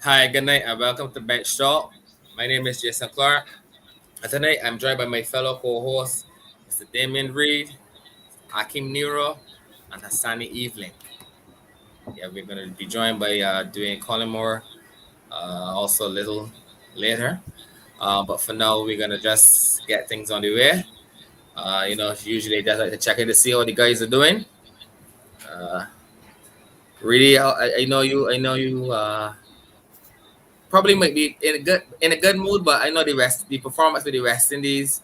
Hi, good night, and welcome to Bench Talk. My name is Jason Clark. And tonight, I'm joined by my fellow co-hosts, Mr. Damien Reed, Akim Nero, and Hassani Evelyn. Yeah, we're going to be joined by Dwayne Collymore also a little later. But for now, we're going to just get things on the way. Usually just like to check in to see how the guys are doing. Uh, really, I know you probably might be in a good mood, but I know the performance with the West Indies.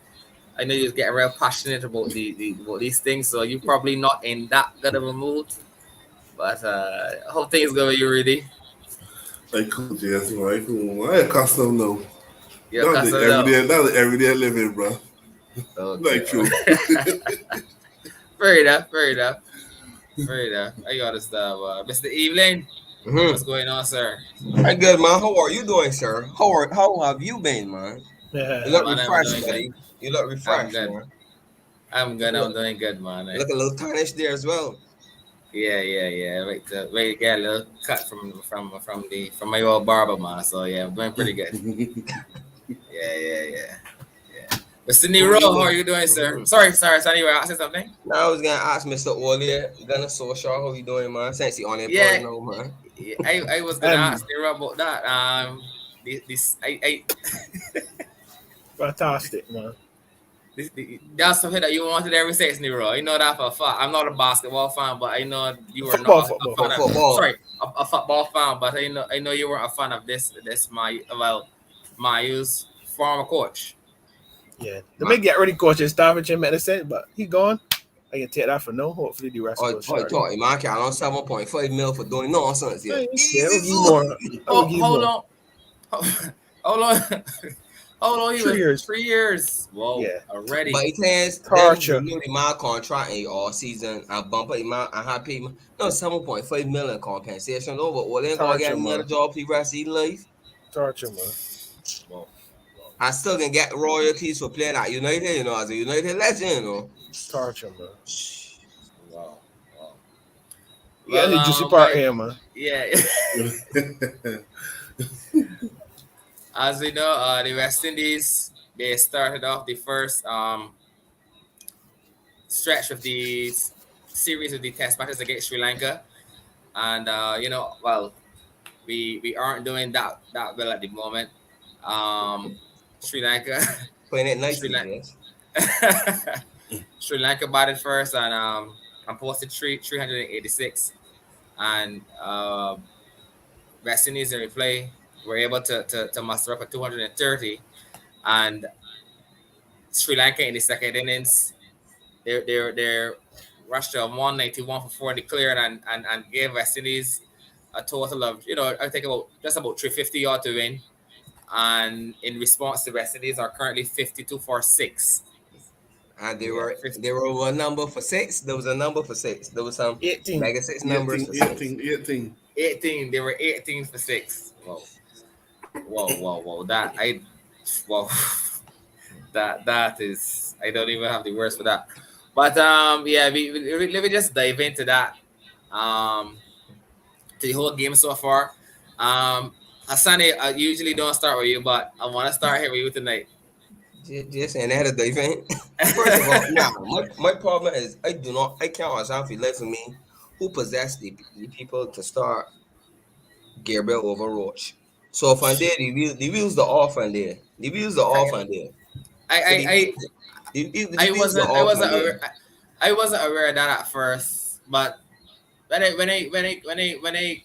I know you're getting real passionate about about these things, so you're probably not in that good of a mood. But I hope things go with you, really. Like cool, Jason. Like cool. I ain't custom no. You're accustomed now. That's the everyday living, bro. Okay, Like you. fair enough, fair enough, fair enough. I understand. Mr. Evelyn, what's Mm-hmm. going on, sir? Hi, good man. How are you doing, sir? How have you been, man? You look Man, I'm refreshed, doing good. buddy. You look I'm refreshed, good. man. I'm You good. I'm look, doing good, man. you look a little tarnished there as well. Yeah. Wait to get a little cut from my old barber, man. So yeah, I'm doing pretty good. Yeah. Mr. Who Nero, you how with? are you doing, sir? Mm-hmm. Sorry, you were asking something? Now I was gonna ask Mr. Olia, Gunna Social, how you doing, man? Since he on it Yeah, part now, man. I was gonna I'm ask Nero about that. This I fantastic, man. that's something that you wanted every sex, Nero. You know that for a fact. I'm not a basketball fan, but I know you were not Football, a football, fan For of. football. football. Sorry, a football fan, but I know you weren't a fan of this Mayu's former coach. Yeah, they Man. may get ready coach and Stafford in medicine, but he gone. I can take that for no. Hopefully the rest goes I shortly. thought him, man. I on 7.5 mil for doing nonsense here. Yeah, Easy we'll give food. more. I will Oh, give hold more. on, hold on, hold on. He was 3 years. 3 years. Whoa, Yeah, But already. it says them torture. renew my contract in all season and bump it my and have paid no 7.5 million compensation over. Well then gonna get Torture, another man. job for the rest of his life. Torture, man. Whoa, whoa. I still can get royalties for playing at United, as a United legend. Torture, man. Wow. Wow. Yeah, Well, the juicy part my here, man. yeah. As we know, the West Indies they started off the first stretch of the series of the Test matches against Sri Lanka, and well, we aren't doing that well at the moment. Um, Sri Lanka, Playing it Sri nicely, Lanka, yes. Sri Lanka batted first and posted 386, and West Indies in replay were able to muster up a 230, and Sri Lanka in the second innings they rushed to 191 for 4 declared and gave West Indies a total of I think about just about 350 odd to win. And in response, the West Indies are currently 52 for 6. And they Yeah, were 50, they were one number for six. There was a number for six. There was some 18. mega six numbers 18, for six. 18, 18. 18. They were 18 for 6. Whoa. Whoa. That is I don't even have the words for that. But yeah, let me just dive into that. Um, the whole game so far. Hassani, I usually don't start with you, but I want to start here with you tonight. Just and that the event. First of all, now my problem is I can't understand for life for me who possessed the people to start Gabriel over Roach. So from there, the wheels are off and there. The wheels are off and there. I So I I the I wheels are wasn't I off wasn't and there. aware I wasn't aware of that at first, but when I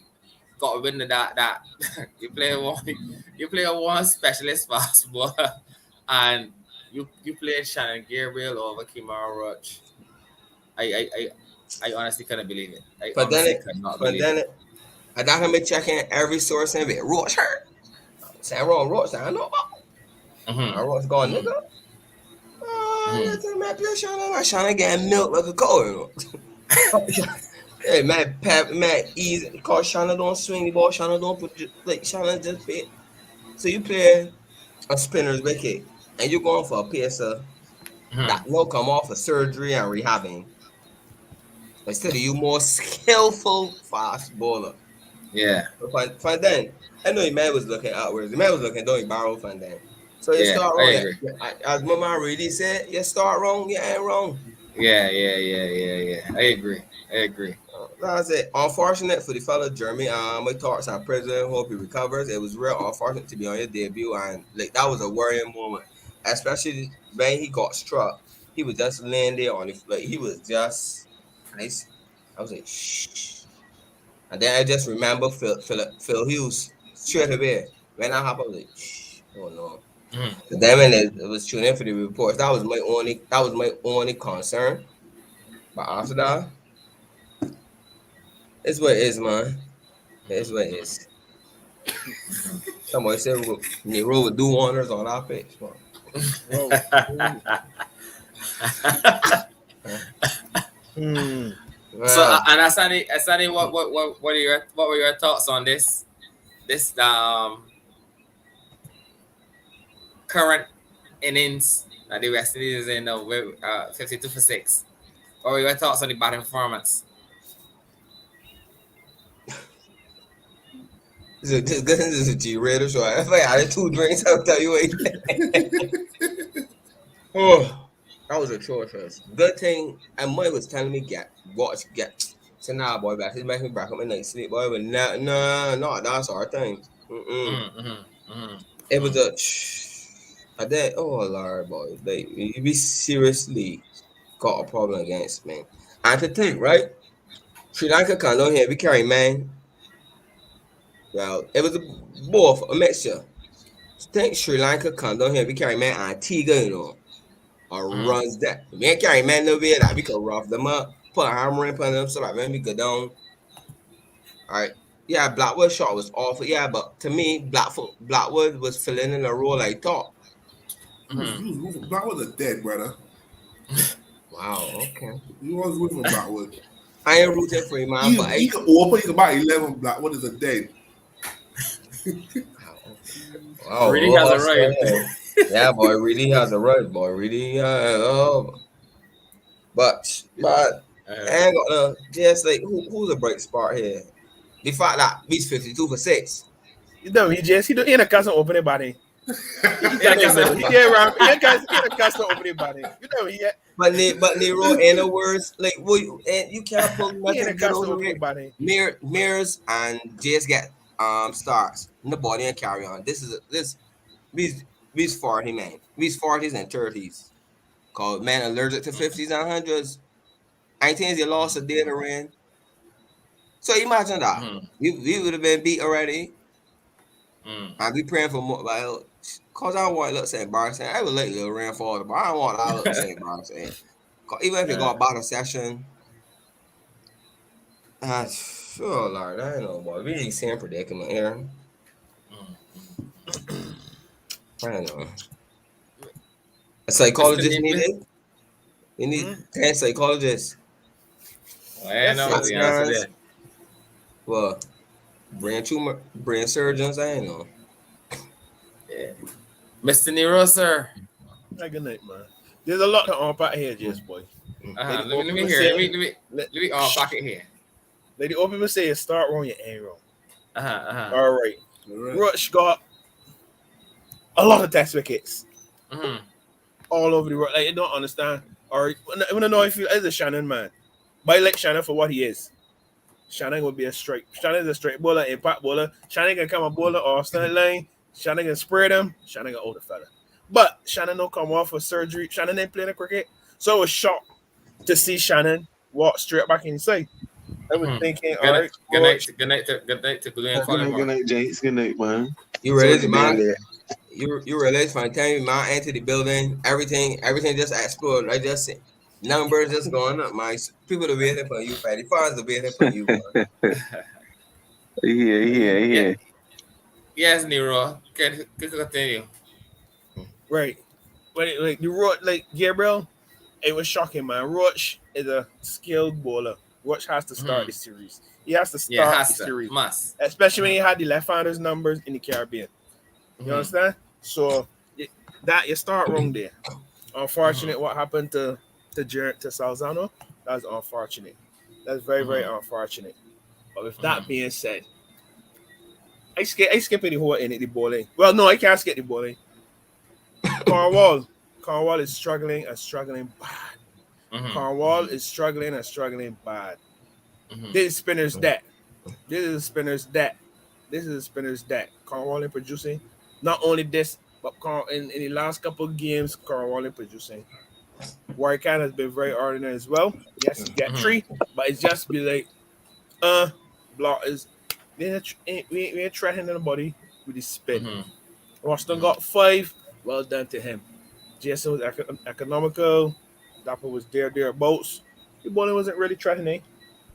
got wind of that you play one specialist fastball and you played Shannon Gabriel over Kimara Roach. I I I honestly couldn't believe it. I But then honestly it, could not but believe then it. it, I got him checking every source and it. Roach hurt. Say wrong Roach. I know about. Mm-hmm. Roach gone, Mm-hmm. nigga. Mm-hmm. Listen, man, play Shannon. Man, Shannon getting milk like a cow. Hey man, Pat, man, easy. Because Shannon don't swing the ball. Shannon don't put like Shannon just play. So you play a spinner's wicket, and you're going for a pacer Mm-hmm. that will come off of surgery and rehabbing. Instead of you more skillful fast bowler. Yeah. Van then, I know the man was looking outwards. The man was looking down the barrel Van then. So you Yeah. start I wrong. agree. As Mama really said, you start wrong, you ain't wrong. Yeah. I agree. I agree. That's it. Unfortunate for the fellow Jeremy. My thoughts on prison. Hope he recovers. It was real unfortunate to be on your debut, and like that was a worrying moment, especially when he got struck. He was just laying there on the like he was just nice. I was like shh, and then I just remember Phil Hughes straight away when I happened. I was like shh, oh no. Mhm. So then when it was tuning in for the reports, that was my only concern. But after that, it's what it is, man. It's what it is. Somebody said Nero would do honors on our page. Man. Whoa. Hmm. So, Well, and Asani, what were your thoughts on this current innings that the West Indies is in 52 for 6? What were your thoughts on the batting performance? this is a G rated show. If I had 2 drinks, I'll tell you what. Oh, that was atrocious. Good thing, and Mike was telling me get. So nah, boy, back. He's making me back up my night sleep, boy. But no, that's our thing. Mm-mm. It was a. I did. Oh Lord, boy, we seriously got a problem against man. And to think, right? Sri Lanka can down here, we carry man. Well, it was both a mixture. Think Sri Lanka come down here, we carry man Antigua, or runs that. We ain't carry man no way that we can rough them up, put a hammer in on them so that when we go down, all right. Yeah, Blackwood shot was awful. Yeah, but to me, Blackwood was filling in a role I thought. Black was a dead brother. Wow, okay. He was with Blackwood. I ain't rooting for him, man, but He could open. He could about 11. Blackwood is a dead. wow, okay. Really Wow, has oh, arrived. yeah, boy, really has a right, boy, really. But Uh, I ain't gonna just like who's a bright spot here? The fact that he's 52 for 6. You know, he in a custom open it body. He yeah, got in the middle. He get around. He in a custom open it body. You know, But Nero, in other words, like and you can't pull he in a nothing good custom over open here. it body. Mirrors and just get stars in the body and carry on. These 40 man. These 40s and 30s. Cause man allergic to 50s and 100s. I think you lost a day to rain. So imagine that. We would have been beat already. And be praying for more. Like, cause I don't want to look so embarrassing. I would let you rain fall, but I don't want that to look so embarrassing. 'Cause even if you got a bottom session, oh Lord, I don't know, boy. We ain't seeing predicament here. I don't know. A Mr. psychologist Nimbus. needed. You need 10 psychologists. Well, I That's know it, what the answer Scans. there. Well, brain surgeons. I don't know. Yeah. Mr. Nero, sir. Good night, man. There's a lot to unpack here, just boy. Lady Let me Open hear. say, Let me unpack it here. Lady Open say, start wrong, you ain't wrong. Uh-huh. All right. All right. Rush got a lot of test wickets Uh-huh. all over the world. Like, you don't understand. Or I want to know if you as a Shannon man. But I like Shannon for what he is. Shannon will be a straight. Shannon is a straight bowler, impact bowler. Shannon can come a bowler off stunt line. Shannon can spread him. Shannon can older fella. But Shannon don't come off for surgery. Shannon ain't playing the cricket. So I was shocked to see Shannon walk straight back inside. I was thinking, all right, coach. Good night to Glenn Good Collymore. night, Jakes. Good night, man. You Sorry realize, for being man? there. You realize from the time man enter the building, everything just exploded. I just see numbers just going up, man. People are waiting for you, Fatty. Fans are waiting for you, man. Yeah. Yeah. Yes, Nero. Can continue. Right. But like the Roach, like Gabriel, it was shocking, man. Roach is a skilled bowler. Roach has to start the series. He has to Yeah, start the has to. series, Must. especially when he had the left-handers numbers in the Caribbean. You understand? So that you start wrong there. Unfortunate what happened to Salzano. That's unfortunate. That's very unfortunate. But with that being said, I skip any whole in it, the bowling. Well, no, I can't skip the bowling. Cornwall. Cornwall is struggling and struggling bad. Cornwall is struggling and struggling bad. This is spinners that. This is spinners that. This is spinners that. Cornwall is producing. Not only this, but in the last couple of games, Cornwall is producing. Warwick has been very ordinary as well. Yes, he get three, but it's just be like, block is we ain't threatening anybody with his spin. Roston got five. Well done to him. Jason was economical. Dapper was thereabouts. The bowling wasn't really threatening.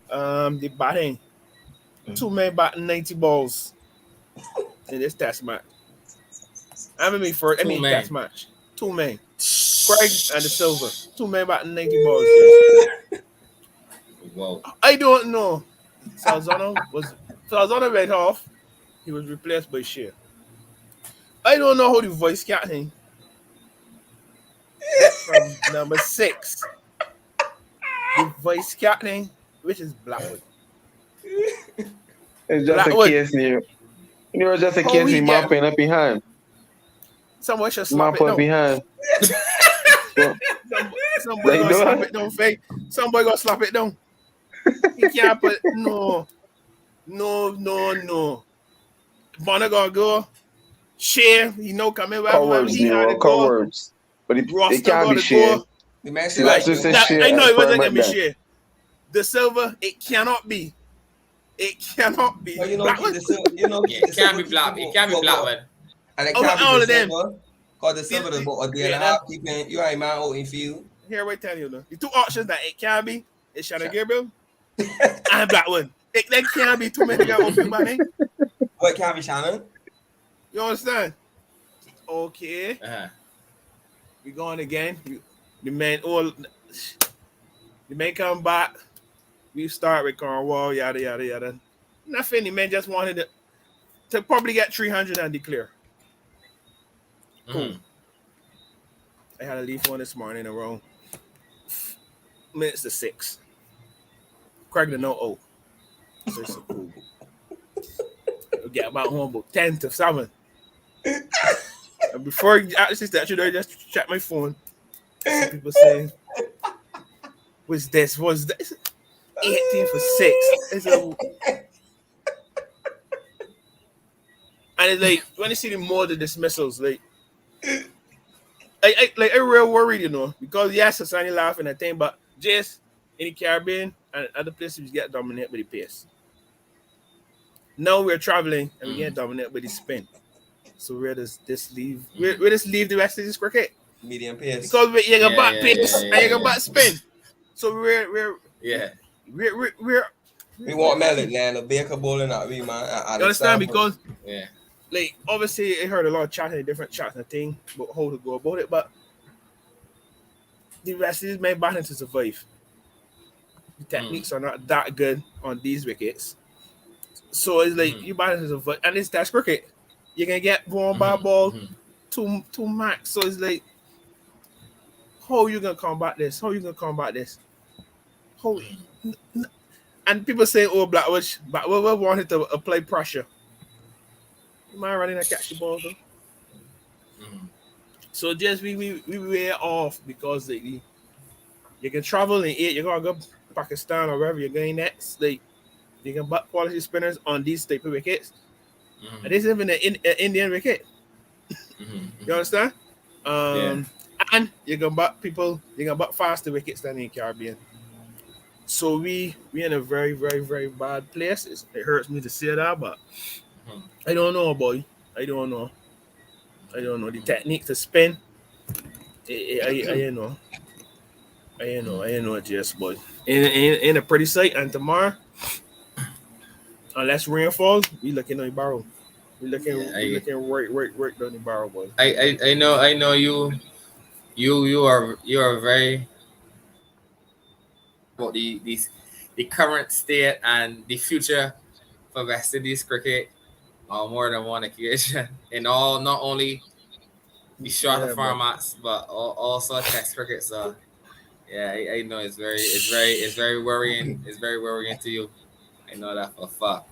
The batting, two men batting 90 balls in this test match. Test match. Two men. Craig and the Silver. Two men batting 90 balls. Yes. Whoa. I don't know. Salzano went off. He was replaced by Shear. I don't know how the voice captain from number 6. The vice captain, which is Blackwood. It's just a case you. You know, just a case you mopping up behind. Somebody should slap it down. Behind. Somebody gonna slap it down, fake. Somebody gonna slap it down. He can't put no. Bonner gonna go. Share, coming back. Cowards, cowards. But it can't be Share. The man I know it wasn't gonna be Share. The Silver, it cannot be. It cannot be. Well, it can't be Black. It can't be Blackwood. And it can't be all of them. Because the Silver is about a day and a half keeping you ain't man out in field. Here, wait, tell you though. The two options that it can be is Shannon Gabriel and Blackwood. They can't be too many guys open by me. What can't be Shannon? You understand? Okay. We going again. The man come back. We start with Cornwall, yada yada yada. Nothing. The man just wanted to probably get 300 and declare. Cool. I had a leaf one this morning around minutes to 6. Craig the no 0. So it's cool. We get about home about 10 to 7. And before I actually start, I just check my phone. Some people saying, what's this? 18 for 6. And it's like, when you see the more the dismissals, like, I real worried, because yes, it's only laughing at thing, but just in the Caribbean and other places, we get dominated by the pace. Now we're traveling and we get dominated by the spin. So where does this leave? Where does leave the rest of this cricket? Medium pace. Because you got back pace and you got back spin. So we want Melody and a Baker bowling at we man. You understand? Because like obviously I heard a lot of chatting, different chats and thing about how to go about it, but the rest of these men batting to survive. The techniques are not that good on these wickets. So it's like you batting to survive, and it's Test cricket. You can get one by ball to max. So it's like, how you gonna combat this? How? And people say, oh, Blackwood wanted to apply pressure. You mind running and catch the ball though? So just we way off because you can travel and eat. You're gonna go Pakistan or wherever you're going next. Like you can butt quality spinners on these type of wickets. And this is even an Indian wicket. You understand? And you can butt faster wickets than in the Caribbean. So we in a very, very, very bad place. It hurts me to say that, but I don't know, boy. I don't know. The technique to spin. I know. Just boy. In a pretty sight, and tomorrow, unless rainfall, we looking on the barrel. We looking right down the barrel, boy. I know you are very about the current state and the future for West Indies cricket on more than one occasion in all, not only the shorter formats but also Test cricket. So I know it's very worrying. It's very worrying to you. I know that for a fact.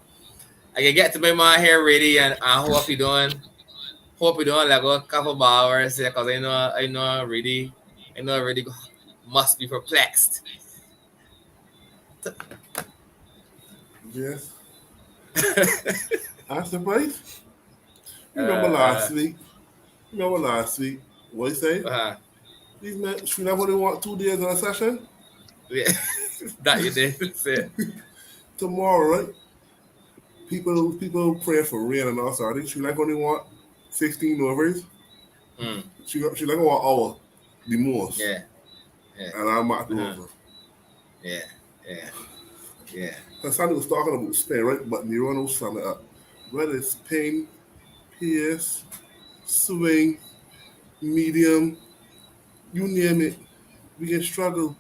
I can get to my hair ready and I hope you doing. Hope you doing like a couple of hours because I know really must be perplexed. Yes. I'm surprised. Remember uh, last week? Remember last week? What you say? uh, These men, should we only want 2 days on a session? yeah, that you did say. Tomorrow, right? People praying for rain and all sorts. I think Sri Lanka only want 16 overs. Mm, Sri Lanka want our the most. yeah, yeah, And I'm at the uh-huh, over. yeah, yeah, yeah, And Sandy was talking about Spain, right? But Nero knows something up. Whether it's Spain, PS, swing, medium, you name it, we can struggle.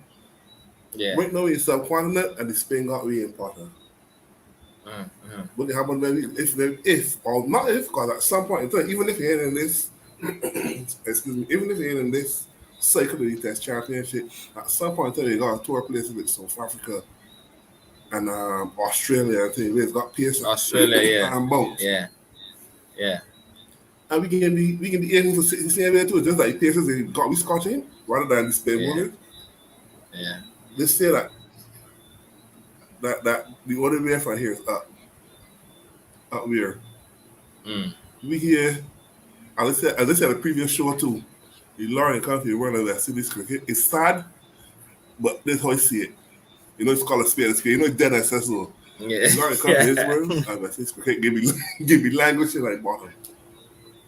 yeah. Right now in subcontinent and the Spain got way important. Uh-huh. What happen maybe if or not if because at some point in time, even if you're in this excuse me, even if you're in this cycle of the test championship, at some point in time you got a tour places with South Africa and Australia and things. We've got PS Australia, yeah, and bounce. yeah, yeah, And we can be aiming for same way too, just like places they got we scotching rather than the Spain yeah, bowlers. yeah. They say that the other way from here is up where Mm, we here as I said the previous show too, the Lauren County running that city's cricket is sad, but that's how I see it. You know, it's called a spade a spade. You know, it's dead accessible. yeah, The Lauren County yeah. Israel, and that city's cricket give me give me language and like bottom.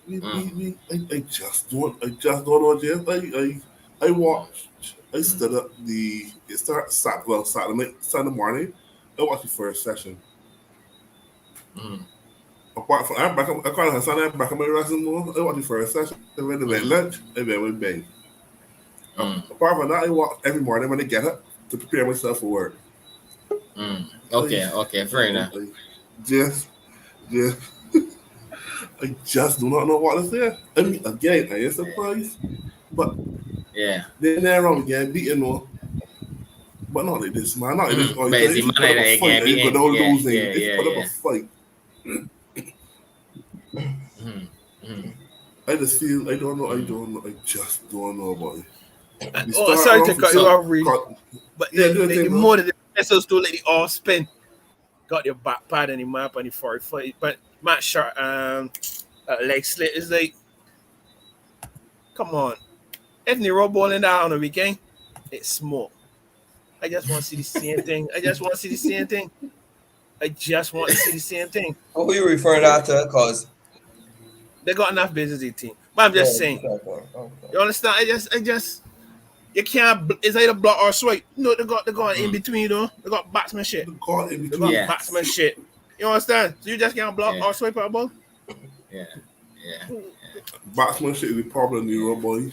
Mm, I just don't know, James. I watched. I mm, stood up it started Saturday night, Sunday morning. I watched the first session. mm, Apart from I call it Sunday back on my wrestling more. I watched the first session. I went to bed mm, lunch. I went bang. mm, Apart from that, I walk every morning when I get up to prepare myself for work. mm. I, Okay, fair enough. I just, just, I just do not know what to say. I mean, again, I am surprised, but Yeah. then they're wrong again, beating no. But not like this, man. Not like this. Mm. Oh, But is if the you man put up a that fight, again and you go beating? down Yeah, losing. yeah, If you yeah, put up a yeah. fight, Mm, mm, I just feel I don't know. I mm. don't know. I just don't know about it. We Oh, start sorry to off with cut you So, off, Reed. cut. But Yeah, do a the thing, bro. more that the vessels do let the all spin, got your back pad and the map and the forward foot. But Matt Sharp leg slit is like, come on. If Nero balling down on the weekend, it's small. I just want to see the same thing. I just want to see the same thing. I just want to see the same thing. Who you referring that to? Cause They got enough business, the team. But I'm just saying. okay. You understand? I just, you can't. It's either block or swipe. No, they got in mm. between though. They got batsman shit. The God in They got between. Yeah, batsman shit. You understand? So you just can't block yeah, or swipe at a ball. yeah, yeah, Batsmanship is the problem in the yeah, Euro boy.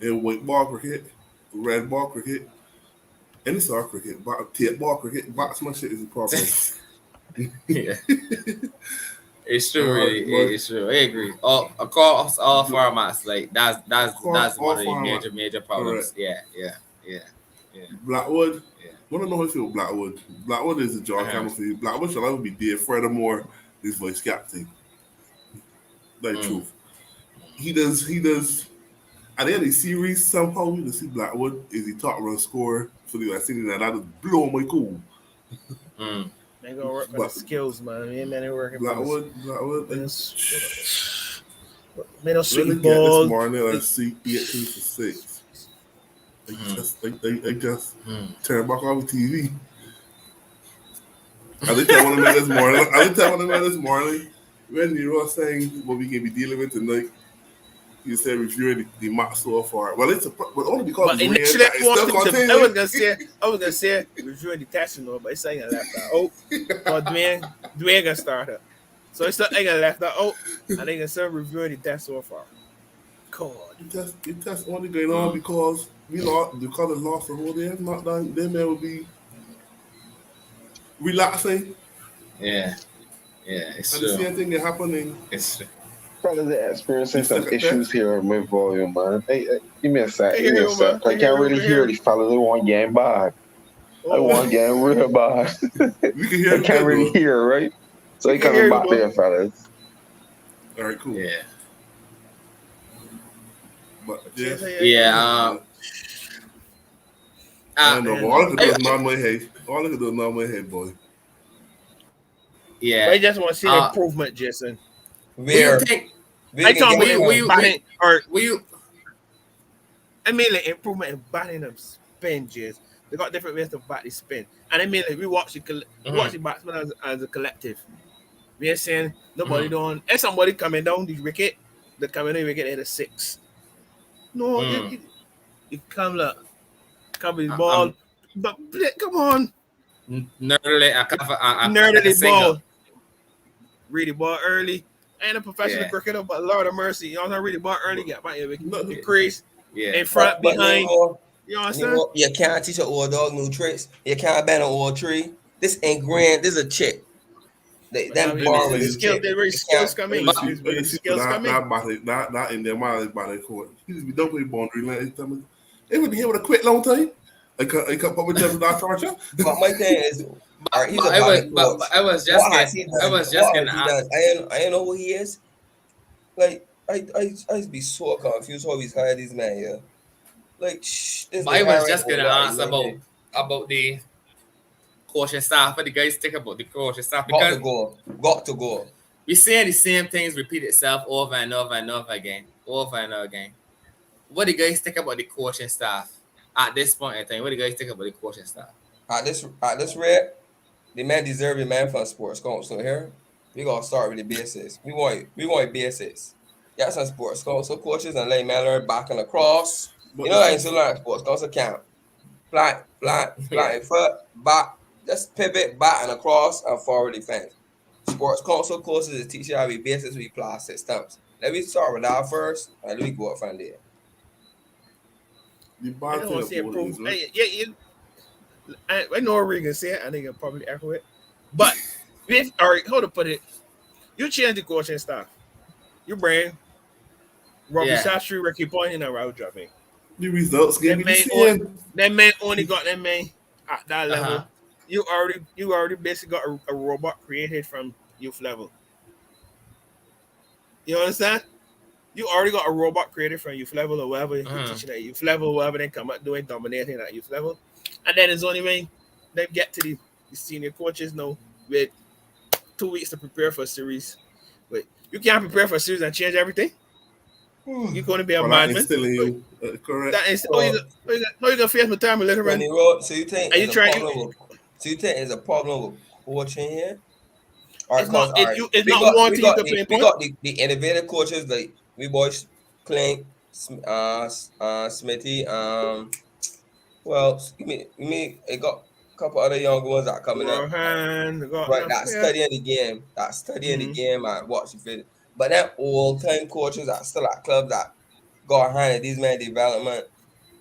In white ball cricket, red ball cricket, any sort of cricket, tape ball cricket, batsmanship is the problem. yeah. It's true, really. But It's true. I agree. Across all formats, like across that's all one of the formats, major correct. problems. Yeah, yeah, yeah, yeah, Blackwood, yeah. want to know how you feel Blackwood. Blackwood is a John Uh-huh. Campbell for you. Blackwood shall ever be there. Furthermore, his voice captain. Like Mm, truth. He does at the end of the series, somehow we can see Blackwood is the top run scorer for the West Indies, and that is blow my cool. mm, They gotta work on the But skills, man. Me and Manny working on Blackwood, like, this. Man, no when I sweet get this ball. morning, I see 18 for 6. mm, I just mm. turn back on the TV. I think I want to know this morning. I think I want to know this morning when Nero was saying what we can be dealing with tonight. You said reviewing the match so far. Well, but only because But it's rain initially, that it's still I was continuing. gonna say reviewing the testing though, but it's ain't gonna left that out. But Dwayne gonna start it, so it's not ain't gonna left that out, and they gonna start reviewing the test so far. God, It just only going on Mm. because we lost because they lost the whole day. If not done, then they will be relaxing, Yeah, yeah. It's and the true. same thing is happening. It's true. Probably experiencing You some stuck at issues here with volume, man. Hey, give me a sec. I Give hear me a you, sec. man. I can't really hear these fellas. They want game by. I Oh, want game real by. We can hear I you can't good really though. hear, right? So We he can hear coming you, back boy. there, fellas. All right, cool. Yeah. But Cheers, yes, yeah, Yeah. yeah. I Uh, don't know, but And all I could do I, is nod my head. All I could do is nod my head, boy. yeah. but I just want to see Uh, improvement, Jason. will you Where think? we I can talking get about Will from. you? Will, batting, or will you? I mean like improvement in batting and spin, Jason. They got different ways to bat the spin, and I mean like we watch Mhm, the batsmen as a collective. We ain't saying nobody mhm, doing. If somebody coming down the wicket, they coming down the wicket at a six. No, mm. you come look, cover the I'm ball, but come on, nearly like a nerdily single. ball, read the ball early. I ain't a professional Yeah. cricketer, but Lord of mercy, y'all not read the ball early, But get back your wicket. The nothing. crease, Yeah. in front, But behind. You understand? Nemo, you can't teach an old dog new tricks. You can't ban an old tree. This ain't grand. This is a chick. They But now them Let me born with the this see. skills, chick. the way You skills can't. come Let in. me see. Is Let where me the see. skills come in. That in their mind by the court. He just be done with boundary line. They would here with a quick long time. I can't put with them that torture. But my thing is, all right, he's But a I was body but coach. I was just What has getting he I done? was just What getting has he done? I ain't know who he is. Like I used to be so confused how he's hired these men here. Like this but they I was hiring just a gonna lot of ask men here. about the coaching staff. What the guys think about the coaching staff Got to because go. Got to go. we saying the same things repeat itself over and over and over again, over and over again. What do you guys think about the coaching staff at this point in time? What do you guys think about the coaching staff? At this rate, the man deserve a man from sports council here. We gonna start with the basics. We want basics. Get some sports council coaches and let man learn back and across. But You the know I thing, used to learn sports council camp. Yeah. Flying foot, back, just pivot, back and across and forward defense. Sports council courses is teach you how to be basics with play systems. Let me start with that first and let me go up from there. the I bad don't thing want to see about it is, improvement. right? I know what Regan said. I think it probably accurate. But if all right, hold up, put it. You change the coaching staff. You bring Robbie Yeah. Sastry, Ricky Point, and Raul dropping. The results can That be the man, same. that man only got that man at that Uh-huh. level. You already basically got a robot created from youth level. You understand? You already got a robot created from youth level or whatever you're Mm-hmm. teaching at youth level, whatever they come up doing, dominating at youth level. And then it's only when they get to the senior coaches now with 2 weeks to prepare for a series. But you can't prepare for a series and change everything. You're going to be a For that madman. instilling you, correct. That is So how you gonna face my time when later. he wrote, so you think Are you is a trying? problem with so you think is a problem with coaching here? All right, It's not. cause all right, It's we not got we wanting you got to the pinpoint. innovative coaches like we boys Clint, Smithy, well, give me, it got a couple other young ones that coming up. Rohan, got Right, enough. that Yeah. studying the game, Mm-hmm. and watching film. But that old time coaches that still at clubs that got behind these men development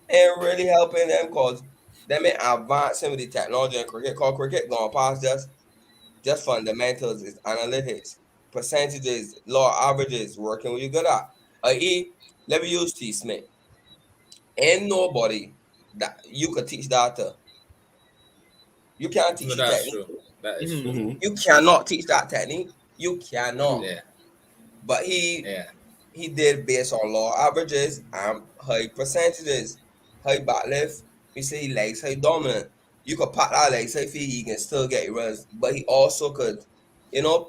and really helping them cause them in advancing with the technology and cricket. Cause cricket going past just fundamentals is analytics, percentages, law averages, working what you good at. I.e., let me use T Smith. Ain't nobody that you could teach that to. You can't No, teach the that's technique. true. That is Mm-hmm. true. Mm-hmm. You cannot teach that technique. You cannot. Yeah. But he Yeah. he did based on law averages and high percentages, high back lift. We say he legs high dominant. You could pop that legs high feet, he can still get your runs. But he also could,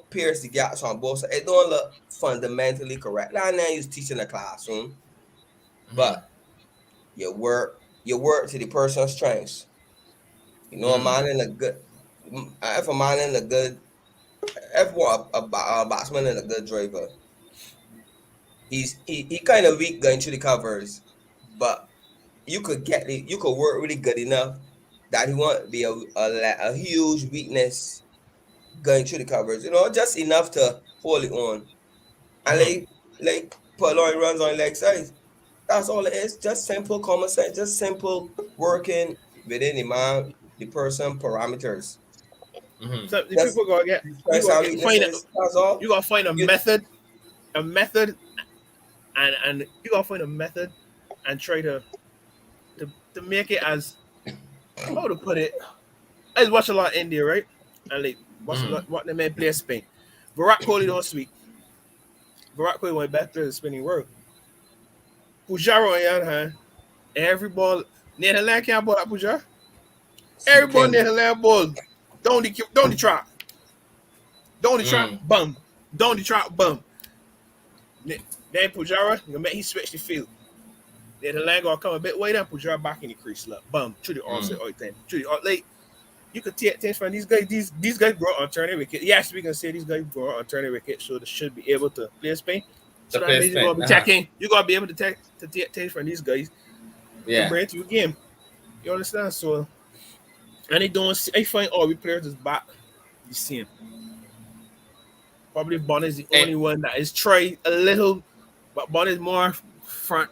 pierce the gaps on both sides. It don't look fundamentally correct. Now he's teaching the classroom, Mm-hmm. but you work to the person's strengths. A Mm-hmm. man in a good if a man in a good if what a batsman and a good driver. He kind of weak going through the covers, but you could work really good enough that he won't be a huge weakness going through the covers. Just enough to hold it on and Mm-hmm. like put long runs on leg size. That's all it is. Just simple common sense. Just simple working within the person parameters. Mm-hmm. So the Just people gotta get you strengths gotta and get find it. weaknesses. That's all. You gotta find You a method, and you gotta find a method and try to make it as how to put it. I just watch a lot of India, right? And like watch a Mm-hmm. lot what they may play Spain. Virat Kohli don't speak. Virat Kohli went back to the spinning world. Pujara on the other hand, every ball, Netherlands can't ball that Pujara. See, Every ball Ken, Netherlands ball. Don't the trap. Don't the trap, Mm, bum. Don't the trap, bum. Then Pujara, he switched the field. Then the line gonna come a bit way down, Pujara back in the crease, like bum, through the offset mm, all the time. Through the like you could take things from these guys. These guys grow on turning wicket. Yes, we can say these guys grow on turning wicket, so they should be able to play Spain. the So that play means you're spin. gonna be taking. You're gonna be able to take things from these guys and Yeah. bring it to your game. You understand? So and they don't. I find all the players is back the same. Probably Bond is the And only one that is try a little, but Bond is more front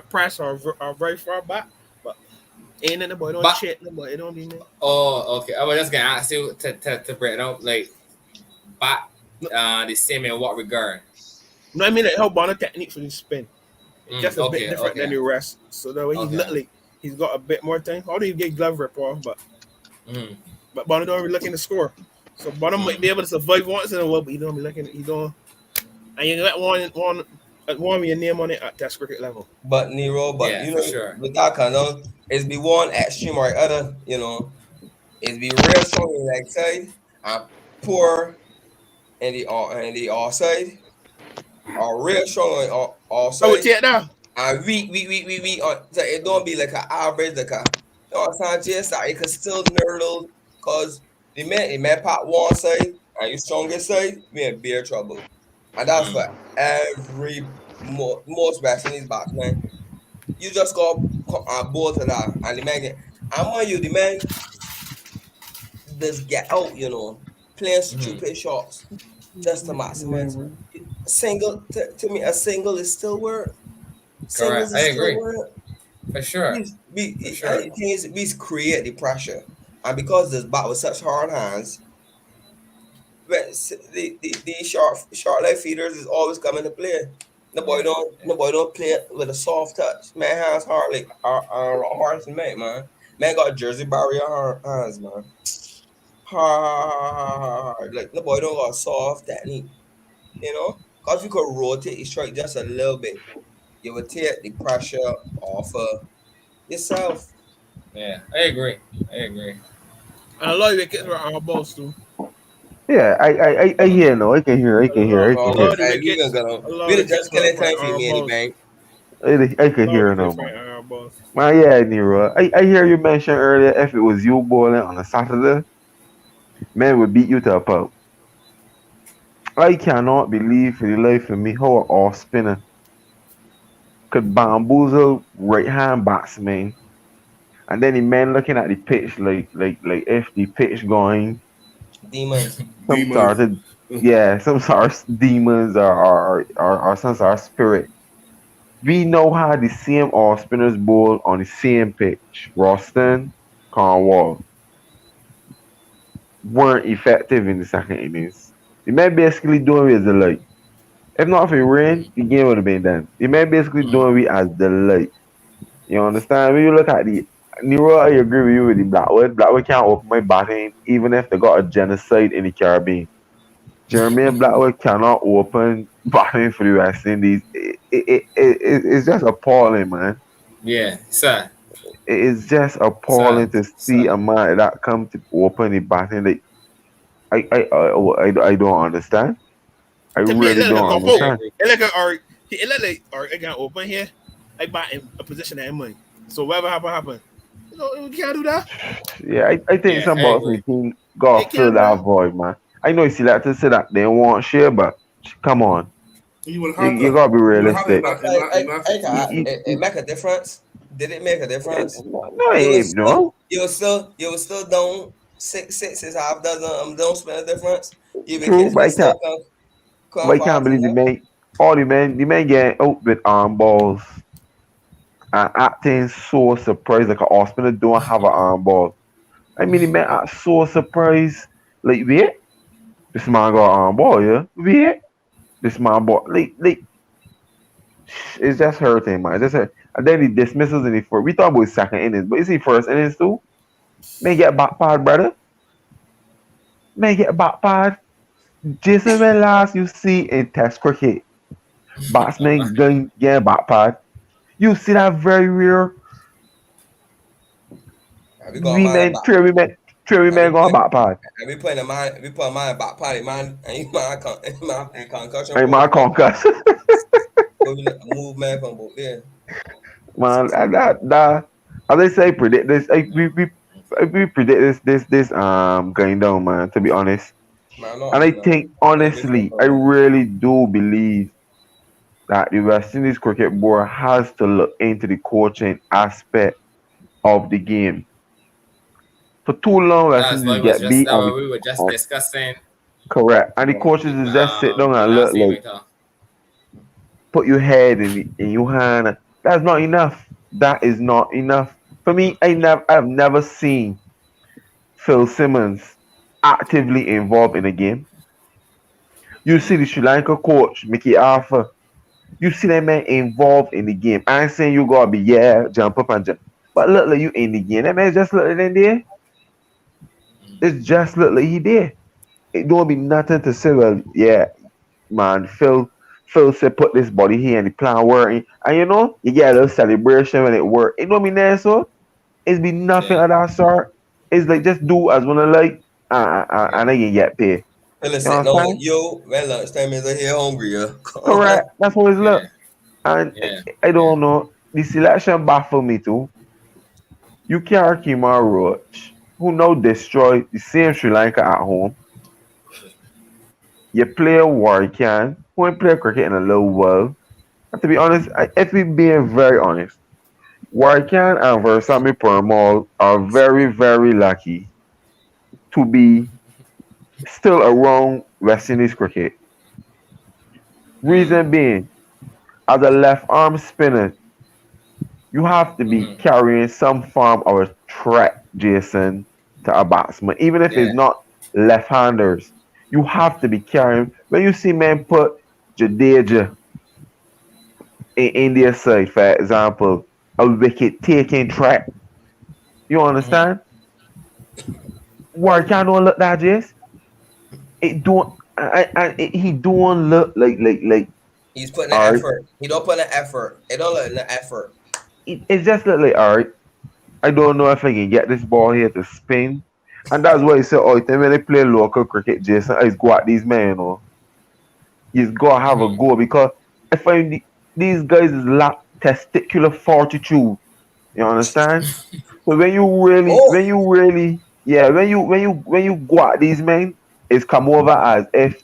press or very far back. But ain't nothing boy don't but check no boy. It don't mean nothing. oh, okay. I was just gonna ask you to break it out like back No, the same in what regard? no, I mean like how Bond technique for this spin. It's Mm, just a bit okay, different than okay, the rest. So that way okay. he's got a bit more time. How do you get glove rip off? Mm, But Bond don't be looking to score. So Bond might be mm, able to survive once in a while, but he don't be looking. He don't. And you let one with your name on it at Test cricket level. but Nero, but yeah, you for know, sure. with that kind of, it's be one extreme or other, you know, it's be real strong in the leg side and poor in the outside, or real strong on I would outside take that. and weak on, so it don't be like an average, like a, you know, what I'm saying, just that it could still nerdle, cause the man part one side and your strongest side, we in beer trouble. And that's for Mm, every most West Indies batsman. You just go bowl to that, and the man get. And mind you, the man just get out, you know, playing mm, stupid shots just to maximize. To me, a single is still work. Singles correct. I is still agree. work. For sure. For And sure. the thing is, we create the pressure, and because this bat with such hard hands, the short leg feeders is always coming to play. Yeah. Yeah. The boy don't play it with a soft touch. Man hands hard like hard to make, man. Man got jersey barrier hands, man. Hard. Like the boy don't got soft technique, you know? Cause if you could rotate his strike just a little bit, you would take the pressure off of yourself. Yeah. I agree. I agree. And a lot of wickets were our balls too. Yeah, I hear no. I can hear, I A can Oh, lot hear. of the man, we gonna wickets, go. a lot of We the the just wickets were killing from time for our me, any balls. bank. I A can lot of hear wickets no, from man. our balls. Man, yeah, Nero. I hear you mention earlier if it was you bowling on a Saturday, man would beat you to a pulp. I cannot believe for the life of me how an off spinner could bamboozle right hand batsman, and then the man looking at the pitch like if the pitch going Demons. some Demons. sort of, yeah, some sort of demons or some sort of spirit. We know how the same off spinners bowl on the same pitch. Roston, Cornwall weren't effective in the second innings. The man basically doing it as a light. If not for the rain, the game would have been done. The man basically Mm, doing it as the light. You understand? When you look at the Nero, I agree with you with the Blackwood. Blackwood can't open my batting even if they got a genocide in the Caribbean. Jermaine Blackwood cannot open batting for the West Indies. It's just appalling, man. yeah. Sir. It is just Sir. appalling to see Sir. a man that come to open the batting. Like, I don't understand. I To me, it really looked like a don't I combo. understand. agree. It looked like it looked like or it got open here. I bought in a position that money. So whatever happen. You know, we can't do that. Yeah, I think Yeah. some I boss in agree. the team got It to fill can't do that that. void, man. I know you see that to say that they won't share, but come on, You would you, have you to. gotta be You would have to in realistic. that in Like, that in that situation. it make a difference. Did it make a difference? No, You it were ain't still, no you were still down six, half dozen. Don't spend a difference. You true, vacation, but they I can't. still come But I can't fast believe the enough. man, all the men getting out with arm balls and acting so surprised like an hospital don't have an arm ball. I mean, the man act so surprised. Like, wait, this man got an arm ball, yeah? Wait, this man ball. It's just hurting, man. It's just hurt. And then the dismissals in the first. We thought about second innings, but you see first innings too. Man get back pad, brother. Man get back pad. Jason, when last you see in Test cricket, batsmen going get back pad, you see that very rare We got a man in back. three And we women go put back pad. and we putting a man. We put a man in back party man, and you man, man in concussion And my protocol. conquest. Moving move man from both there. Man, and that as I say predict this we predict this going down, man, to be honest. Man, not And I me, man. think Play baseball honestly, for I a living. really do believe that the West Indies cricket board has to look into the coaching aspect of the game. For too long, West That's Indies what was get just beat that on what we were just on discussing correct. And the coaches is just sit down the and look last like evening. put your head in your hand. That's not enough. That is not enough. For me, I've never seen Phil Simmons actively involved in a game. You see the Sri Lanka coach, Mickey Arthur, you see that man involved in the game. I ain't saying you gotta be jump up and jump. But look like you in the game. That man just look like in there. It's just look like he there. It don't be nothing to say, well, yeah, man, Phil said put this body here and the plan working. And you know, you get a little celebration when it work. It don't be there so. It's be nothing Yeah. of that sort. It's like just do as one like Yeah. and then you get paid. Fella You sitting on understand? yo. When lunchtime is I here hungry, yeah. Correct. That's how it's Yeah. look. And Yeah. I Yeah. don't know. The selection baffle me too. You carry Kemar Roach, who now destroy the same Sri Lanka at home. You play Warrican, who ain't play cricket in a little while. And to be honest, if we being very honest, Warrican and Versami Permal are very, very lucky to be still around West Indies cricket. Mm. Reason being, as a left arm spinner, you have to be Mm-hmm. carrying some form of a threat, Jason, to a batsman. Even if Yeah. it's not left-handers, you have to be carrying. When you see men put Jadeja in India side, for example, a wicket taking threat, you Mm-hmm. understand? Work can't don't look that, Jace. It don't. He don't look like. He's putting the All right, effort. He don't put the effort. It don't look the effort. it just look like all right. I don't know if I can get this ball here to spin. And that's why I say, oh, then when they play local cricket, Jason, I go at these men, you know. He's got to have a Mm-hmm. go because I find these guys is lack testicular fortitude. You understand? So Oh, yeah, when you go at these men, it's come over as if,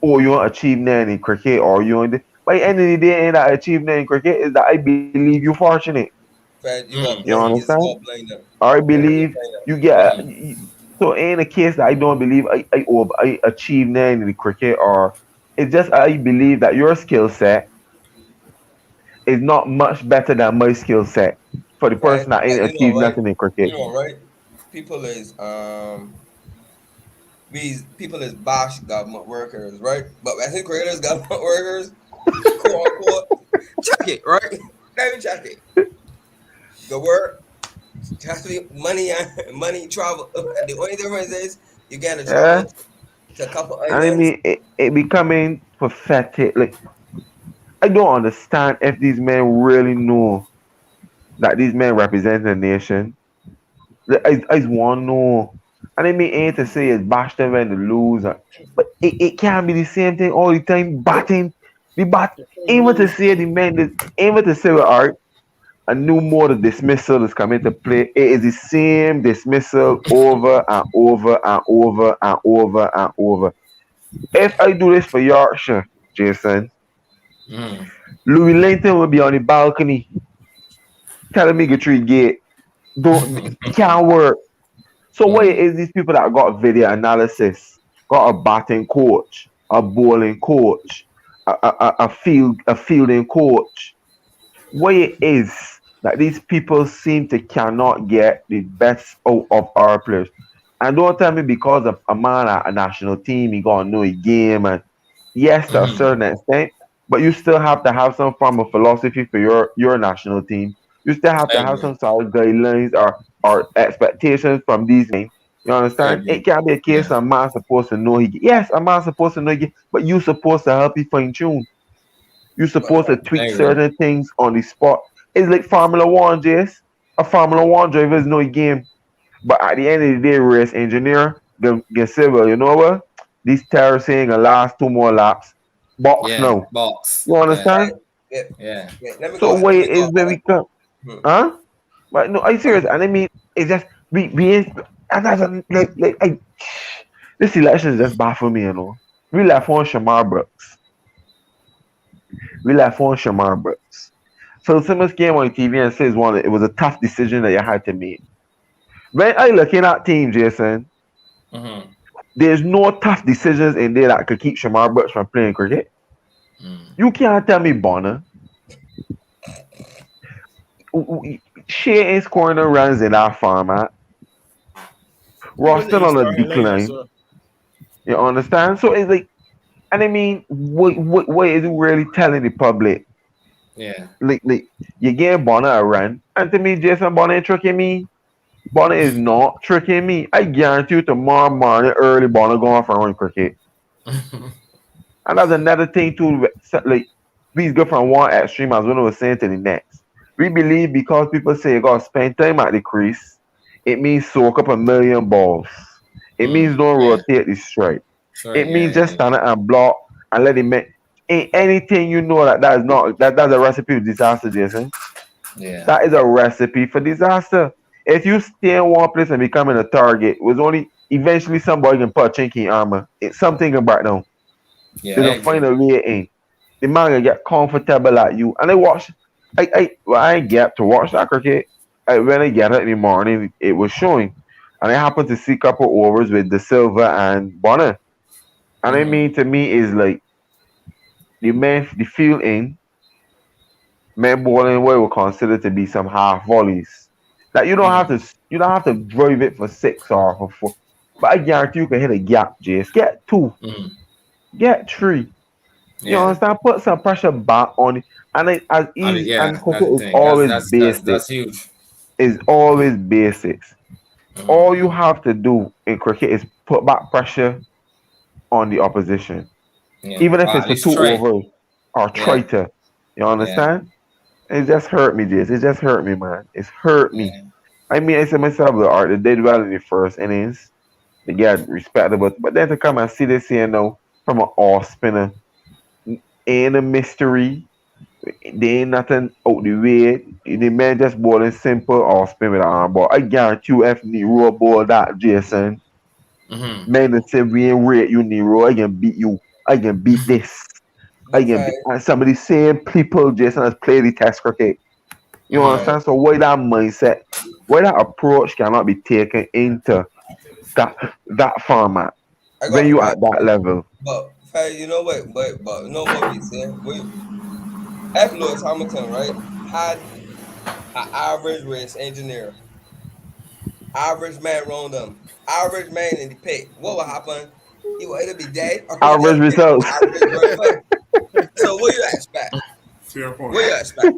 oh, you want to achieve nothing in cricket or you want. By the end of the day, ain't that achievement in cricket is that I believe you fortunate. Fred, you got Mm. You blind. You just understand? got blind up. I You got believe blind up. you get Mm-hmm. so in a case that I don't believe I achieve nothing in the cricket or it's just I believe that your skill set is not much better than my skill set for the Right? person that ain't You know, achieved right? nothing in You cricket. know, right? People is people is bash government workers, right? But I think creators government workers, quote unquote. Check it, right? Let me check it. The work has to be money and money travel. The only difference is you get to travel Yeah. to a couple And I islands. mean it becoming pathetic. Like I don't understand if these men really know that these men represent the nation. Like, I want to know. And I mean ain't to say it's bash them when they lose. But it can't be the same thing all the time. Batting the bat You can't even to lose. say the men even to say well, all right, a new mode of dismissal is coming to play. It is the same dismissal over and over and over and over and over. If I do this for Yorkshire, Jason, Mm-hmm. Louis Linton will be on the balcony telling me Guthrie Gate, don't can't work. So what it Mm-hmm. is these people that got video analysis, got a batting coach, a bowling coach, a fielding coach. What it is that these people seem to cannot get the best out of our players. And don't tell me because of a man at a national team, he gonna know a game and yes to a Mm-hmm. certain extent, but you still have to have some form of philosophy for your national team. You still have I to have agree. some sort of guidelines or expectations from these men. You I understand? It agree. can't be a case Yeah. of man supposed to know yes, a man supposed to know but you supposed to help you fine tune. You supposed to I tweak agree. certain things on the spot. It's like Formula One, Jace. A Formula One driver is no game. But at the end of the day, race engineer, get civil, you know what? This terracing and last two more laps. Box Yeah. now. Box. You Yeah. understand? Yeah, Yeah. yeah. Let me So go. Let way me go is about very that. come. Hmm. Huh? But no, are you serious? And I mean, it's just we and that's like this election is just baffling me, you know. We left on Shamar Brooks. We left on Shamar Brooks. Phil Simmons came on TV and says it was a tough decision that you had to make. When I looking at team, Jason, Mm-hmm. there's no tough decisions in there that could keep Shamar Brooks from playing cricket. Mm. You can't tell me Bonner. Shea ain't scoring the runs in that format. He wasn't Roston even on a starting lineup, decline. so You understand? So it's like, and I mean, what is it really telling the public? Yeah. Like you gave Bonner a run, and to me, Jason Bonner ain't tricking me. Bonner is not tricking me. I guarantee you tomorrow morning early Bonner going for run cricket. And that's another thing too. Like please go from one extreme as one was saying to the next. We believe because people say you gotta spend time at the crease, it means soak up a million balls. It means Mm. don't Yeah. rotate the strike. Sure. It Yeah. means Yeah. just stand up and block and let it make ain't anything you know that is not that's a recipe of disaster, Jason. Yeah. That is a recipe for disaster. If you stay in one place and becoming a target, it was only eventually somebody can put a chink in your armor. It's something about now. Yeah. They I don't find agree. a way in. The man gonna get comfortable at you. And I watch I ain't get to watch that cricket. When I get it in the morning, it was showing. And I happened to see a couple overs with De Silva and Bonner. And I Mm-hmm. mean to me is like the field in men bowling what we consider to be some half volleys. Like Mm-hmm. you don't have to drive it for six or for four. But I guarantee you can hit a gap, Jace. Get two, Mm-hmm. get three. You Yeah. understand? Put some pressure back on it. And it as easy Yeah. and That's cricket the is thing. always That's basic. huge. Is always basics. All you Mm-hmm. have to do in cricket is put back pressure on the opposition. Yeah. Even Or if it's at for least two try. overs or Yeah. try to. You Yeah. understand? It just hurt me, Jace. It just hurt me, man. It's hurt me. Yeah. I mean, I said myself, the art, they did well in the first innings. They get respectable. But then to come and see this here now from an off spinner, ain't a mystery. They ain't nothing out the way. The man just bowling simple off spin with an arm ball. I guarantee you, if Nero ball that, Jason, Mm-hmm. man, they say we ain't rate you, Nero. I can beat you. I can beat this. I But can beat. fine, And some of the same people, Jason, has played the test cricket. You Mm-hmm. fine. understand? So why that mindset, why that approach cannot be taken into that that format I when got a you at question. that level? But fine, you know what? But you know what we say? We F. Lewis Hamilton, right, had an average race engineer, average man around him, average man in the pit. What will happen? He will either be dead or he will Average just get results. average driver. So what you expect? Fair point. What you expect?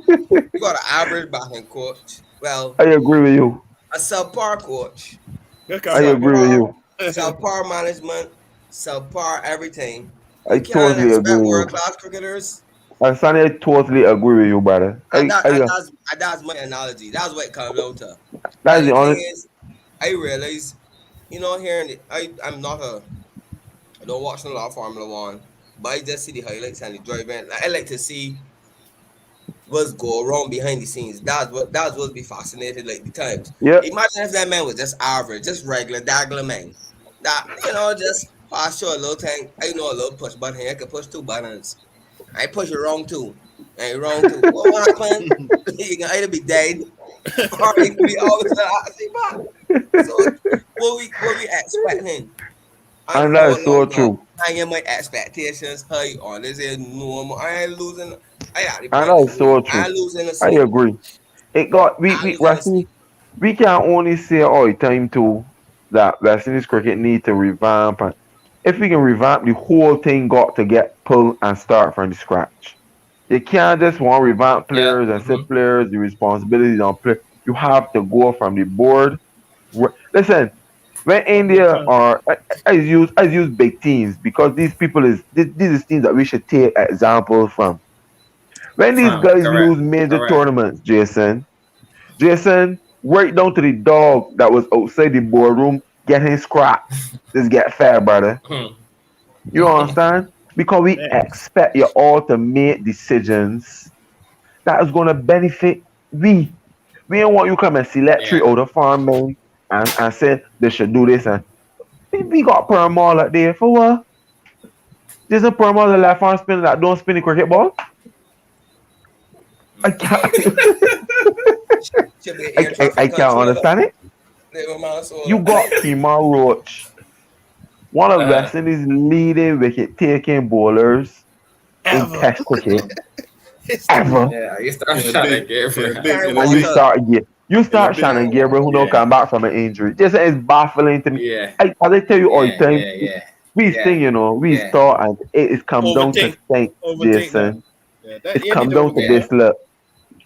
You got an average batting coach. Well, I agree with you. a subpar coach, good I calm down, agree bro. with subpar, you. subpar management, subpar everything. I You can't totally agree expect with world you. class cricketers. Sonny, I totally agree with you, brother. And that's my analogy. That's what it comes down to. That's And the the thing only. is, I realize, hearing it, I'm not a, I don't watch a lot of Formula One, but I just see the highlights and the driving. Like, I like to see what's go wrong behind the scenes. That's what be fascinated like the times. Yep. Imagine if that man was just average, just regular daggler man. That just pass through a little thing. I know a little push button here. I can push two buttons. I push it wrong too. I wrong too. What will happen? You can either be dead or you can be always see back. So what we expecting? I'm And no that is so longer true. hanging my expectations high on this is normal. I ain't losing. I at the And point that in is life. so I true. ain't losing a I sleep. agree. It got I ain't losing a Wesley, sleep. we can only say all the time too that West Indies cricket need to revamp, and if we can revamp the whole thing got to get pulled and start from the scratch. You can't just want revamp Yeah. players and say Mm-hmm. players the responsibilities on play. You have to go from the board. Listen, When What big India time? or I use big teams because these is teams that we should take examples from. When these From guys correct, lose major correct. tournaments, Jason, right down to the dog that was outside the boardroom getting scrapped. Just get fair, brother. Hmm. You understand? Because we Next. expect you all to make decisions that is gonna benefit we. We don't want you come and select three Yeah. other farmmen and say they should do this and we got Permal out there for what? There's a Permal left arm spinner that don't spin the cricket ball. I can't Should be an I, air I, I traffic can't controller. understand it. Little You Mansola. got Kemar Roach, one of Uh, West Indies' leading wicket taking bowlers in Ever. Test cricket History. ever. yeah, I used to Yeah, try to big, get yeah, for big Karen in a And you big Walker. start you in a start big. Shannon Karen Gabriel who Walker. don't Yeah, come back from an injury. Just it's baffling to me. yeah, As I tell you all the yeah, time, yeah, yeah, we yeah, think, we yeah, start and it is come down to Overthink. think, Overthink that. Jason. Yeah, that It's you need come to down to overthink yeah, this that. look.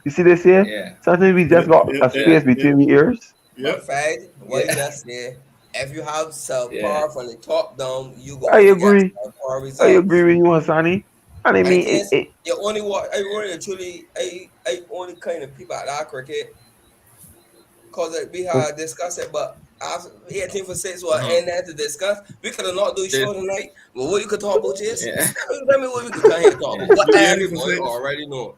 You see this here? yeah, Sometimes we Yeah, just got yeah, a yeah, yeah, space yeah, between the ears. But yep. Fed, what you yeah, just said, if you have yeah, subpar from the top down, you I going to get agree. subpar I agree results. with you, Hassani. And I And the mean thing it, is, it you only want, I really truly, I only kind of people at that cricket because we had discussed it, but after 18 for 6 was uh-huh. in there to discuss. We could have not do a Did show tonight. But what you could talk about, Jason? yeah, Tell me what we could come here and talk yeah, about. What The 80 for everybody 6. already know.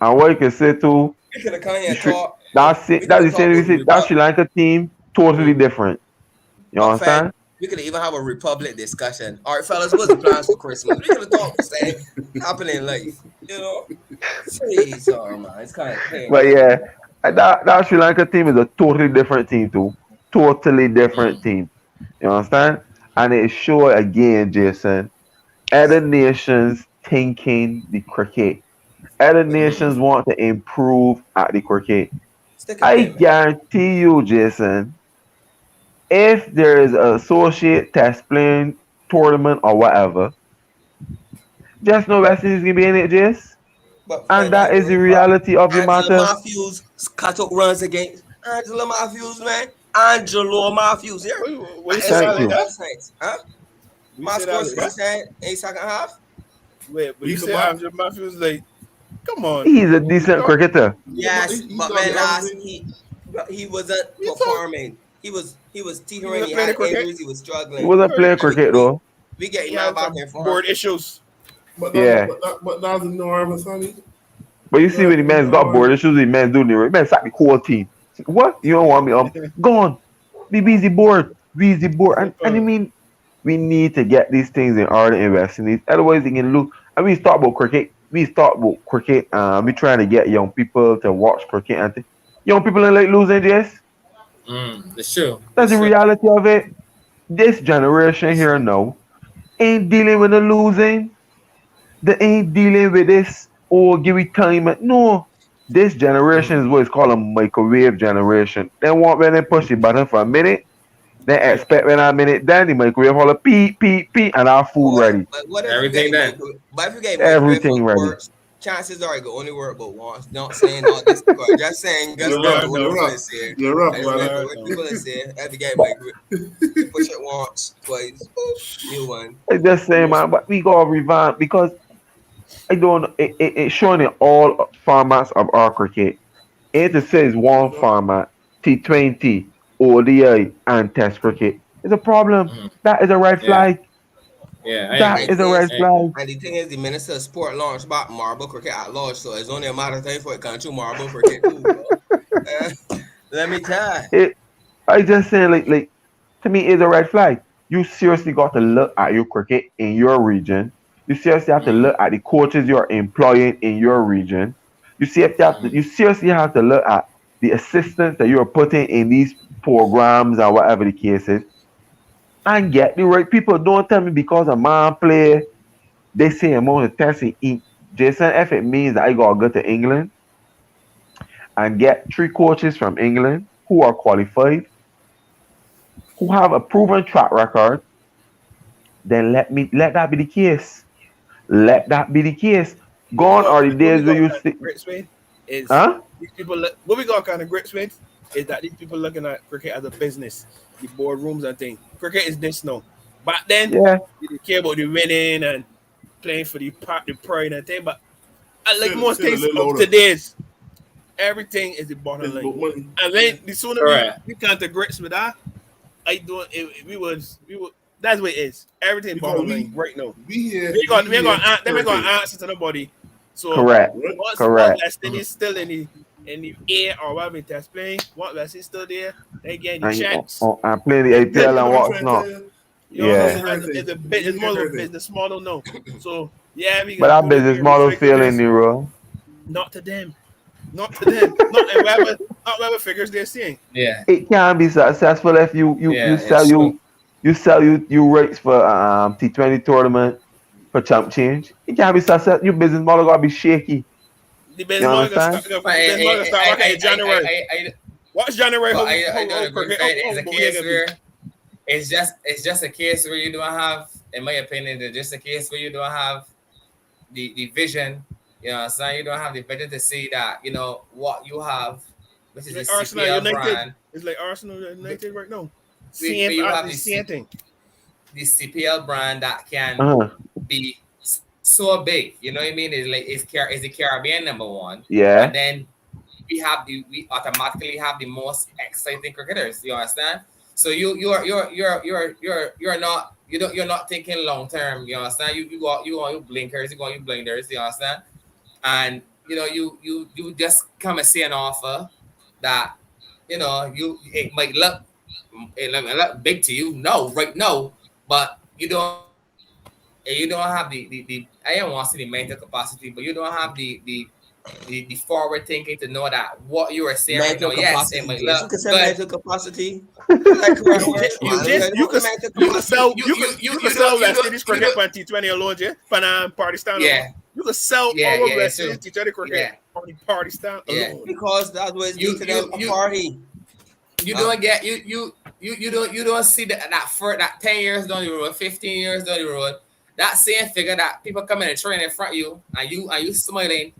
and what you can say too, We could have come here the and Sri, talk. that's it We could that's have the talked same we about the say that Republic. Sri Lanka team totally different. You But Fed, understand? we could even have a Republic discussion. All right, fellas, what's the plans for Christmas? We could have talked for saying happening in life. You know? Jeez, oh man, it's kind of But painful. yeah, that Sri Lanka team is a totally different team too. Totally different mm, team. You understand? And it sure again, Jason, other nations thinking the cricket. Other But mm, nations want to improve at the cricket. stick a I pin, man. guarantee you, Jason, if there is an associate test playing tournament or whatever, just know West Indies gonna be in it, Jace. But And Fed, that that ain't is going the to part. reality of the Angela matter. Matthews cut up runs against Angela Matthews, man. Angelo Matthews here. What you say It's that Thank so like you. that? last night. Huh? What you My say that score like that? 60 in second half. Wait, but He you could say back. Andrew Matthews like, come on. He's a You decent talk, cricketer. Yes, He but got man, the last average. he wasn't you talk. performing. He was He teetering. wasn't He playing the had cricket. injuries. He was He struggling. wasn't Heard playing And cricket though. we get he him now had back some in form. board issues. Yeah. But that's the norm, Sonny. But you see That's when the the man's got bored, norm. the shoes the man doing it. Man sack the whole team. What? You don't want me go on. Be busy bored. Busy bored. And I mean we need to get these things in order and invest in these. Otherwise they can lose. And we talk about cricket. We talk about cricket. We trying to get young people to watch cricket and young people are like losing, yes. that's true. That's the That's true. reality of it. This generation That's here true. now ain't dealing with the losing. They ain't dealing with this or give it time. No. This generation Mm, is what is called a microwave generation. They want when they push the button for a minute, they Yeah. expect when a minute, then the microwave all a peep, peep, peep, and our food ready. But what if you get everything a done. microwave? But if you get a microwave for Everything ready. works, chances are it will only work but once. Not saying all this because just saying You just You're listen rough. to never what You're know. people are rough. saying. You're I rough, just You brother. listen to never what know. people are saying. If you get a But microwave, you push it once, twice, boop, new one. I just say, Yes. man, but we gotta revamp because I don't it's showing in all formats of our cricket. It just says one format, T20, ODI, and Test cricket. It's a problem. Mm, That is a red yeah, flag. yeah, I That And agree. is a thing is, red I agree. flag. and the thing is, the Minister of Sport launched back marble cricket at large, so it's only a matter of time for it come to marble cricket too. Uh, let me tell you. It I just saying like to me it's a red flag. You seriously got to look at your cricket in your region. You seriously have to Mm, look at the coaches you're employing in your region. You mm, seriously have to look at the assistants that you're putting in these programs and whatever the case is, and get the right people. Don't tell me because a man play they say amount of testing in Jason if it means that I gotta go to England and get three coaches from England who are qualified, who have a proven track record, then let that be the case. Let that be the case. You know Gone are the what we days where got you kind see, of grits with is huh? these people. What we got kind of grits with. is that these people looking at cricket as a business, the boardrooms and things. Cricket is this now. Back then, Yeah. they didn't care about the winning and playing for the pride and thing. But like most Say a things little of louder. today's, everything is the bottom It's line. about money. And then the sooner Correct. we come to grips with that, I don't. We would. That's what it is. Everything Because bottom line right now. we here. We ain't gonna Thursday, answer to nobody. So Correct. right? Correct. West Indies still in the air or whatever that's playing, what West is still there, they getting the And checks. I'm playing the Yeah, APL you know and what I'm what's trying to not. tell you? You know what I'm Yeah. saying? It's more of a business model now. So yeah, we But can our go to business here, model recycle failing, this. Nero. Not to them. Not to them. Not whatever figures they're seeing. Yeah, It can be successful if you yeah, sell it's true. you rates for T20 tournament for chump change. It can be successful. Your business model gotta be shaky. The You business model understand? But gonna start working in January. What's January? but How I don't agree with cricket? it. It's a But we ain't case gonna be. where it's just a case where you don't have, in my opinion, it's just a case where you don't have the vision. You know, so you don't have the vision to see that what you have, which is It's the like Arsenal CPL United. brand. It's like Arsenal United right now. Where Same you have the same thing. the CPL brand that can Uh-huh. be so big. You know what I mean? It's the Caribbean number one, and Yeah. then we automatically have the most exciting cricketers. You understand? So you're not thinking long term. You understand? You on your blinkers. You go on your blinders. You understand? And you just come and see an offer that it might look big to you. No, right? No, but you don't have the I don't want to say the mental capacity, but you don't have the forward thinking to know that what you are saying right now, Mental yes, it capacity, might Jace. You look can say good. mental capacity. You like correct words, You man. Just You want the mental you capacity. you could sell West Indies cricket on T20 alone, yeah. Pan party stand alone. yeah, You could sell yeah, our it's West true. Indies T20 cricket Yeah, on the party stand yeah. alone. Because that's what it's You to them you a you party. you don't get you don't see that for that 10 years down the road, 15 years down the road, that same figure that people come in and train in front of you and you smiling,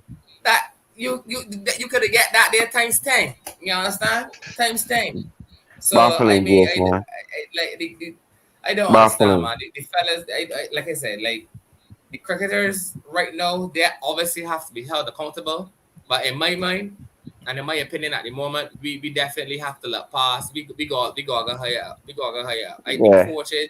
that you could have get that there times 10. You understand? Times 10. So I Baffling, mean, yes, man. like I don't understand, Baffling. man. The fellas, like I said, like the cricketers right now, they obviously have to be held accountable. But in my mind, and in my opinion, at the moment, we definitely have to let pass. We go go higher up. We go higher up. I think Yeah. coaches,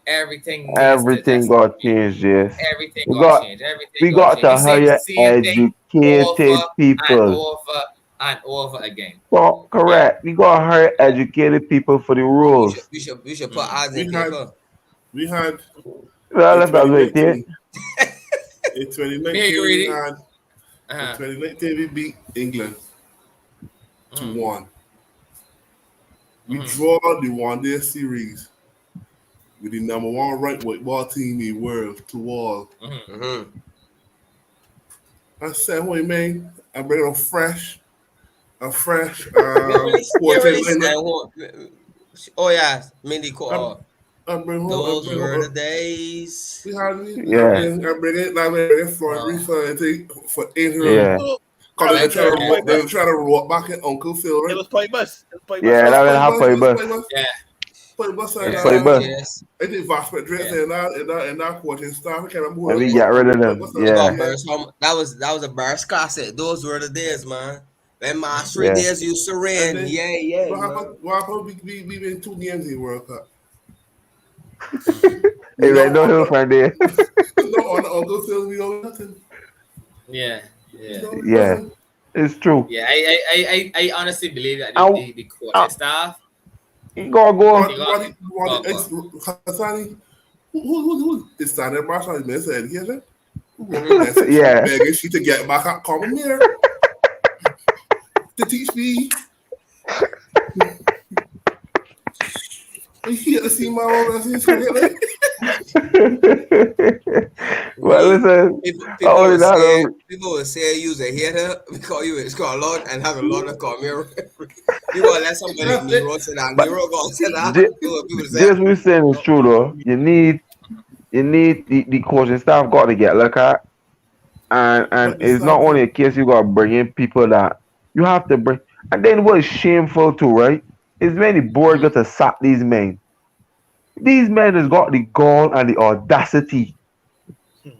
everything needs to Everything just got changed, yes. everything We got got changed. Everything we got got changed. to The hire same thing over educated and people. over and over again. Yeah. Correct. We got to hire educated people for the We should rules. we should we should put Mm. ads in We had paper. we had Well, in that's what I think. 2019. In Me 2019 we agree. had in Uh-huh. 2019 we beat England Mm-hmm. 2-1. We Mm-hmm. draw the one day series with the number one ranked football team in the world to all. Mm-hmm. Mm-hmm. I said, wait man, I bring a fresh You quartet already said lineup. what? Oh yeah, Mindy. I, I bring home I Those bring were the home days. we had me Yeah. I bring in Florida Well, Reefer and take for interim. Yeah. So Cause like they were it was pipe they bus. were trying to roll back at Uncle Phil, It right? was pipe bus. It was pipe bus. Yeah, It Right? that was was play half bus, play it was bus. play bus. yeah, Play bus and It's Yeah, play bus. yes. I think Vasco Madrid yeah. and that coaching staff kind of And move we up. get rid of Play them. bus We on got Yeah. yeah. burst home. That was a burst classic. Those were the days, man. When Mastery Yeah. days used to And rain. then Yeah, yeah, what man. happened? What happened? We win 2 games in World Cup. Hey, We right, don't no want hill from there. no on the Uncle Phil. We don't nothing. Yeah, We yeah, don't Yeah, nothing. it's true. yeah. I honestly believe that I, the coaching I, staff, you gotta go. they got go. Hassani, who is standing by the minister of education? Who wrote a Mm-hmm. message Yeah. begging she to get back at Common Mirror to teach me. I here to see my own lessons cricket like. Well, Me, listen. I people only would got say to. people would say use a hater because you it's called Lord and have a Lord to call me. You gonna let somebody like That's it. Nero say that? But Nero gonna say that? just, People say just we saying is true though. You need the coaching staff got to get look at, and But the it's not staff only can a case you got to bring in people that you have to bring. And then what's shameful too, right? Is when the board got to sack these men. These men has got the gall and the audacity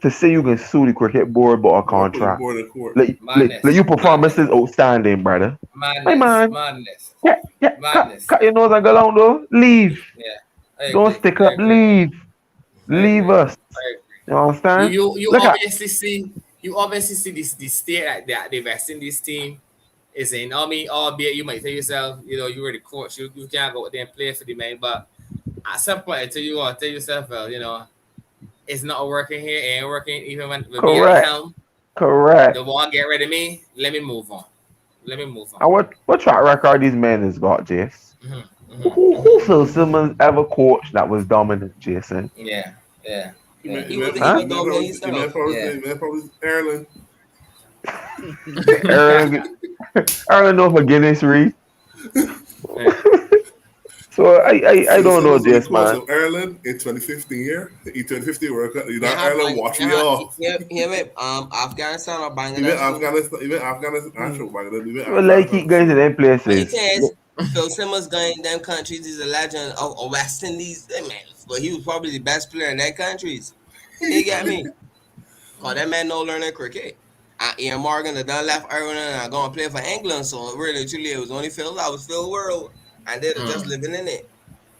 to say you can sue the cricket board but a Or put the contract. board in court. Like Madness, your performance is madness, outstanding, brother. Hey madness, man, madness, yeah, madness. cut your nose and go down though. Leave. Yeah, I Don't agree. stick I up. agree. Leave. I Leave agree. us. I agree. You understand? You Look at obviously see this state that the West Indies team is in. I mean, albeit you might tell yourself, you were the coach, you can't go out there and play for the man, but at some point until you want to tell yourself, well, it's not working here, it ain't working even when with me at the correct. helm. Correct. The one get rid of me, let me move on. Let me move on. And what track record these men has got, Jace? Who Phil Simmons ever coached that was dominant, Jason? Yeah, yeah. He Yeah. meant, He he was meant, he Huh? was dominating himself. probably Ireland. Erling, Erling know for Guinness Reed. Yeah. So I Phil don't know, Simmons only Jace, coach man. of Ireland in 2015 year. In 2015 World Cup. You know, Yeah, Ireland watch me off. he went Afghanistan or He went Bangladesh too. Afghanistan. He went Afghanistan. I show Bangladesh. He went Well, like keep Afghanistan going to too. them But the places. thing is, Phil Simmons going in them countries is a legend of West Indies. Hey, man, but he was probably the best player in that countries. You get me? Cause that man no learning cricket. Ian Morgan had done left Ireland and I gonna play for England. So really, truly, it was only Phil. I was Phil World, and they're just living in it.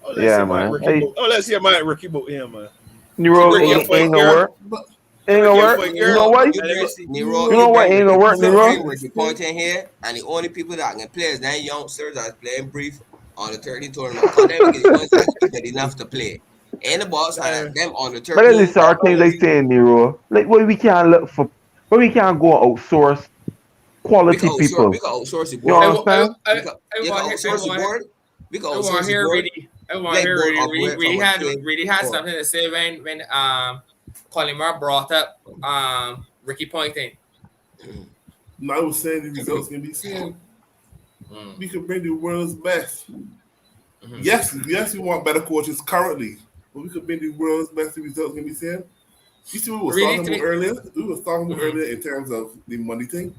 Oh, let's see Yeah, my man. Ricky Hey, Boat. Oh, let's see my Ricky Boat here, man. See Nero Ricky a ain't fight gonna girl. work. But Ain't gonna Ricky a work. fight You know girl. what? You And let me bring see. Nero, You know what Ricky, ain't gonna work, you Nero? bring Ricky Point in here, and the only people that can play is them youngsters that's playing brief on the 30 tournament. Cause them get the ones that's good enough to play. And the boss had them on the But then 13 there's or certain things they only. say, Nero. Like where we can't look for, where we can't go outsource quality We people. can outsource the You I, board. wa- I, understand? I, We can, I you can want to hear, outsource the board. We can I want outsource to the hear board. I want to Let hear board really, operate from a trade. really had Or something to say when Colin Moore brought up Ricky Ponting. no, I was saying the results can be seen. Mm. We can bring the world's best. Mhm. Yes, we want better coaches currently, but we could bring the world's best. The results can be seen. You see, we were Really, talking to about me. earlier. We were talking about Mhm. earlier in terms of the money thing.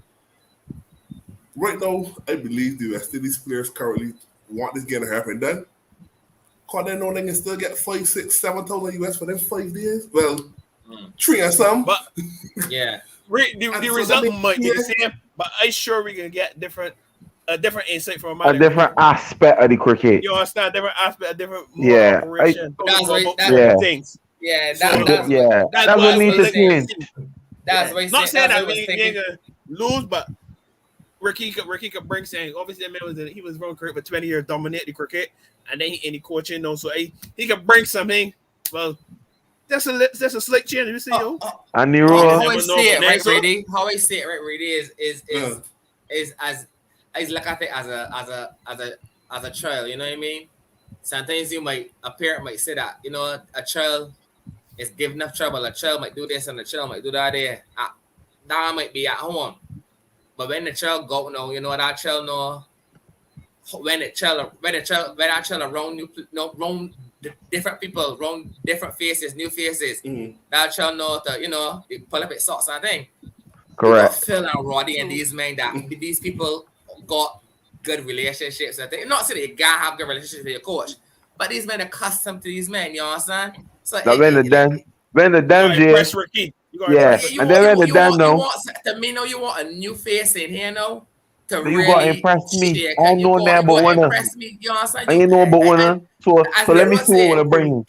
Right now, I believe the West Indies players currently want this game to happen. Then, cause they know they can still get 5, 6, 7,000 US for them 5 days. Well, Mm. 3 and some. But Yeah. And the so that result means might be the same, but I sure we can get a different insight from a A man like different Ricky. aspect of the cricket. You understand? Different aspect, a different mode of Yeah, operation. How we That's go why. about That certain yeah, things. yeah. So yeah. that's That's what what I needs was to like. change. That's why. Not saying That's why I that was we ain't thinking. gonna lose, but Ricky could bring saying obviously that man he was running cricket for 20 years, dominated the cricket, and then he coaching though, so he could bring something. Well, that's a slick change. You see, Oh, yo, oh, And you can Nero, how I never know see about it, right, next, so Brady? How I see it, right, Brady, Uh, is as look at it as a child. You know what I mean? Sometimes a parent might say that a child is giving up trouble. A child might do this and a child might do that. There, that might be at home. But when the child go now, that child know when that child around around different people, around different faces, new faces. mm. That child know to they pull up its socks and thing. You got correct. Phil and Roddy and So, these men that these people got good relationships. I think not saying you gotta have good relationships with your coach, but these men are accustomed to these men. You understand? So Now when the you done, gotta Jay, impress Ricky. You gotta yeah. impress yeah, Ricky. And then when the done you now, want to me know you want a new face in here now to you gotta really impress me. shake. I know now You but got to winner. impress me. You understand? I You ain't know but and winner. So as let me Nero see what said, wanna bring.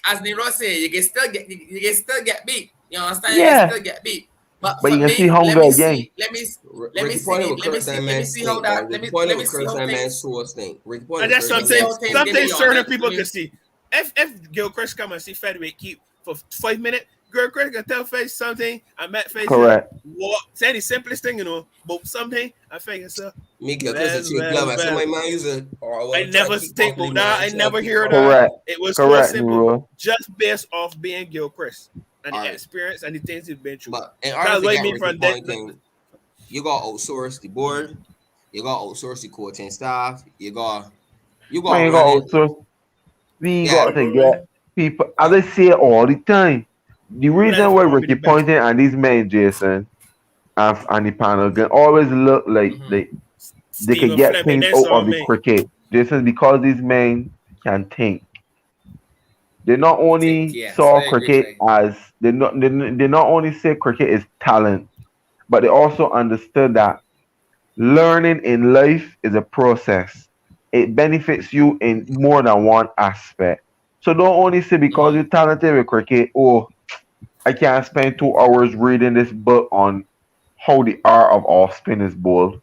you can still get beat. You understand? You can Yeah. still get beat. But But for you can see me, hunger again. let me Ricky see Point the will curse that let me man see how stink, guys. that Ricky Point let will me see curse how that man things sore stink. Ricky Point And will that's curse let me that see man how something things stink. give me on certain that. people can see. If Gilchrist come and see Fedway keep for 5 minutes, Gilchrist can tell Face something and Matt Face Correct. what say the simplest thing, but something I think it's Me get Chris a cheap glove. I said my man use it, or I I want to try to never keep think buffalo about that. man. I Try to never keep hear buffalo. that. Correct. It was so Correct, simple, Nero. just based off being Gilchrist and All the right, experience and the things he's been through. but in order That's to like get me Ricky from that. Point thing, you got to outsource the board. You got to outsource the coaching staff. You got Man, to you run got it. also we Yeah, got you to know what I get mean? people as I say all the time. The Blend reason why for me Ricky the best. Ponting and these men, Jason, and the panel can always look like Mhm. they they could Stephen get Fleming, things that's out all of the me. cricket. Jason, because these men can think. They not only Yes, I saw agree with cricket you. as they not only say cricket is talent, but they also understood that learning in life is a process. It benefits you in more than one aspect. So don't only say because you're Mm, talented with cricket, oh, I can't spend 2 hours reading this book on how the art of off spin is bowled.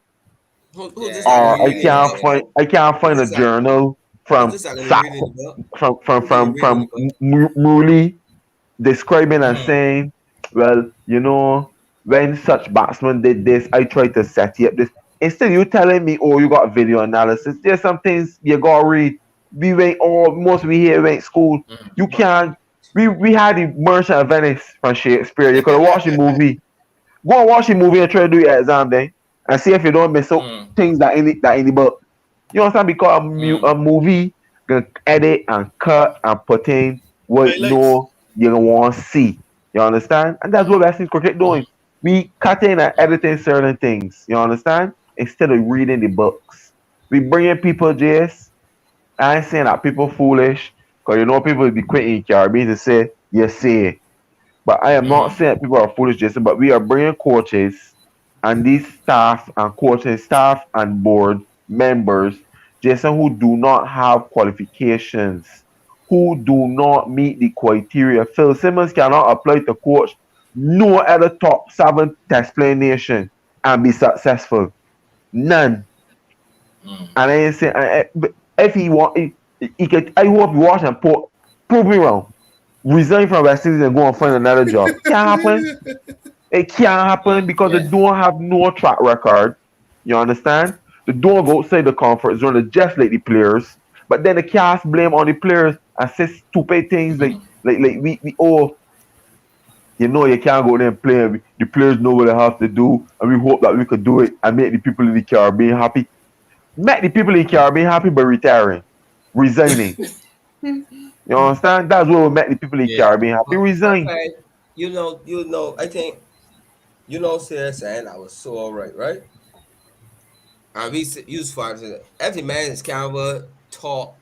Who's this that yeah, gonna Or be reading the book? I can't Who's find a this that? journal Who's from this that gonna be Sa- reading the book? from Who's gonna be reading the book? Murli describing and mm, saying, well, when such batsman did this, I tried to set you up this. Instead, you telling me, oh, you got video analysis. There's some things you gotta read. We went all most we here went school. mm. You But can't. We had the Merchant of Venice from Shakespeare. You could have watched the movie. Go and watch the movie and try to do your exam then, and see if you don't miss out Mm, things that in the book. You understand? Because a mm, movie can edit and cut and put in what Highlights. you don't want to see. You understand? And that's what mm, West Indies cricket doing. mm, We cutting and editing certain things. You understand? Instead of reading the books, we bringing people just. I ain't saying that people foolish, because people will be quitting in Caribbean to say you say. But I am not mm, saying people are foolish, Jason. But we are bringing coaches and these staff and coaching staff and board members, Jason, who do not have qualifications, who do not meet the criteria. Phil Simmons cannot apply to coach no other top seven test play nation and be successful. None. mm. And I ain't saying if he want, he could. I hope you watch and prove me wrong. Resign from West Indies and go and find another job. Can't happen. It can't happen because they Yeah. don't have no track record. You understand? They don't go outside the comfort zone. They just like the players. But then they cast blame on the players and say stupid things like Mm. we you can't go there and play. The players know what they have to do, and we hope that we could do it and make the people in the Caribbean happy. Make the people in the Caribbean happy by retiring, resigning. You understand? That's what will make the people in the Yeah. Caribbean happy. but Resign. hey, I think serious and I was so alright, right? And we use for every man is kind of a talk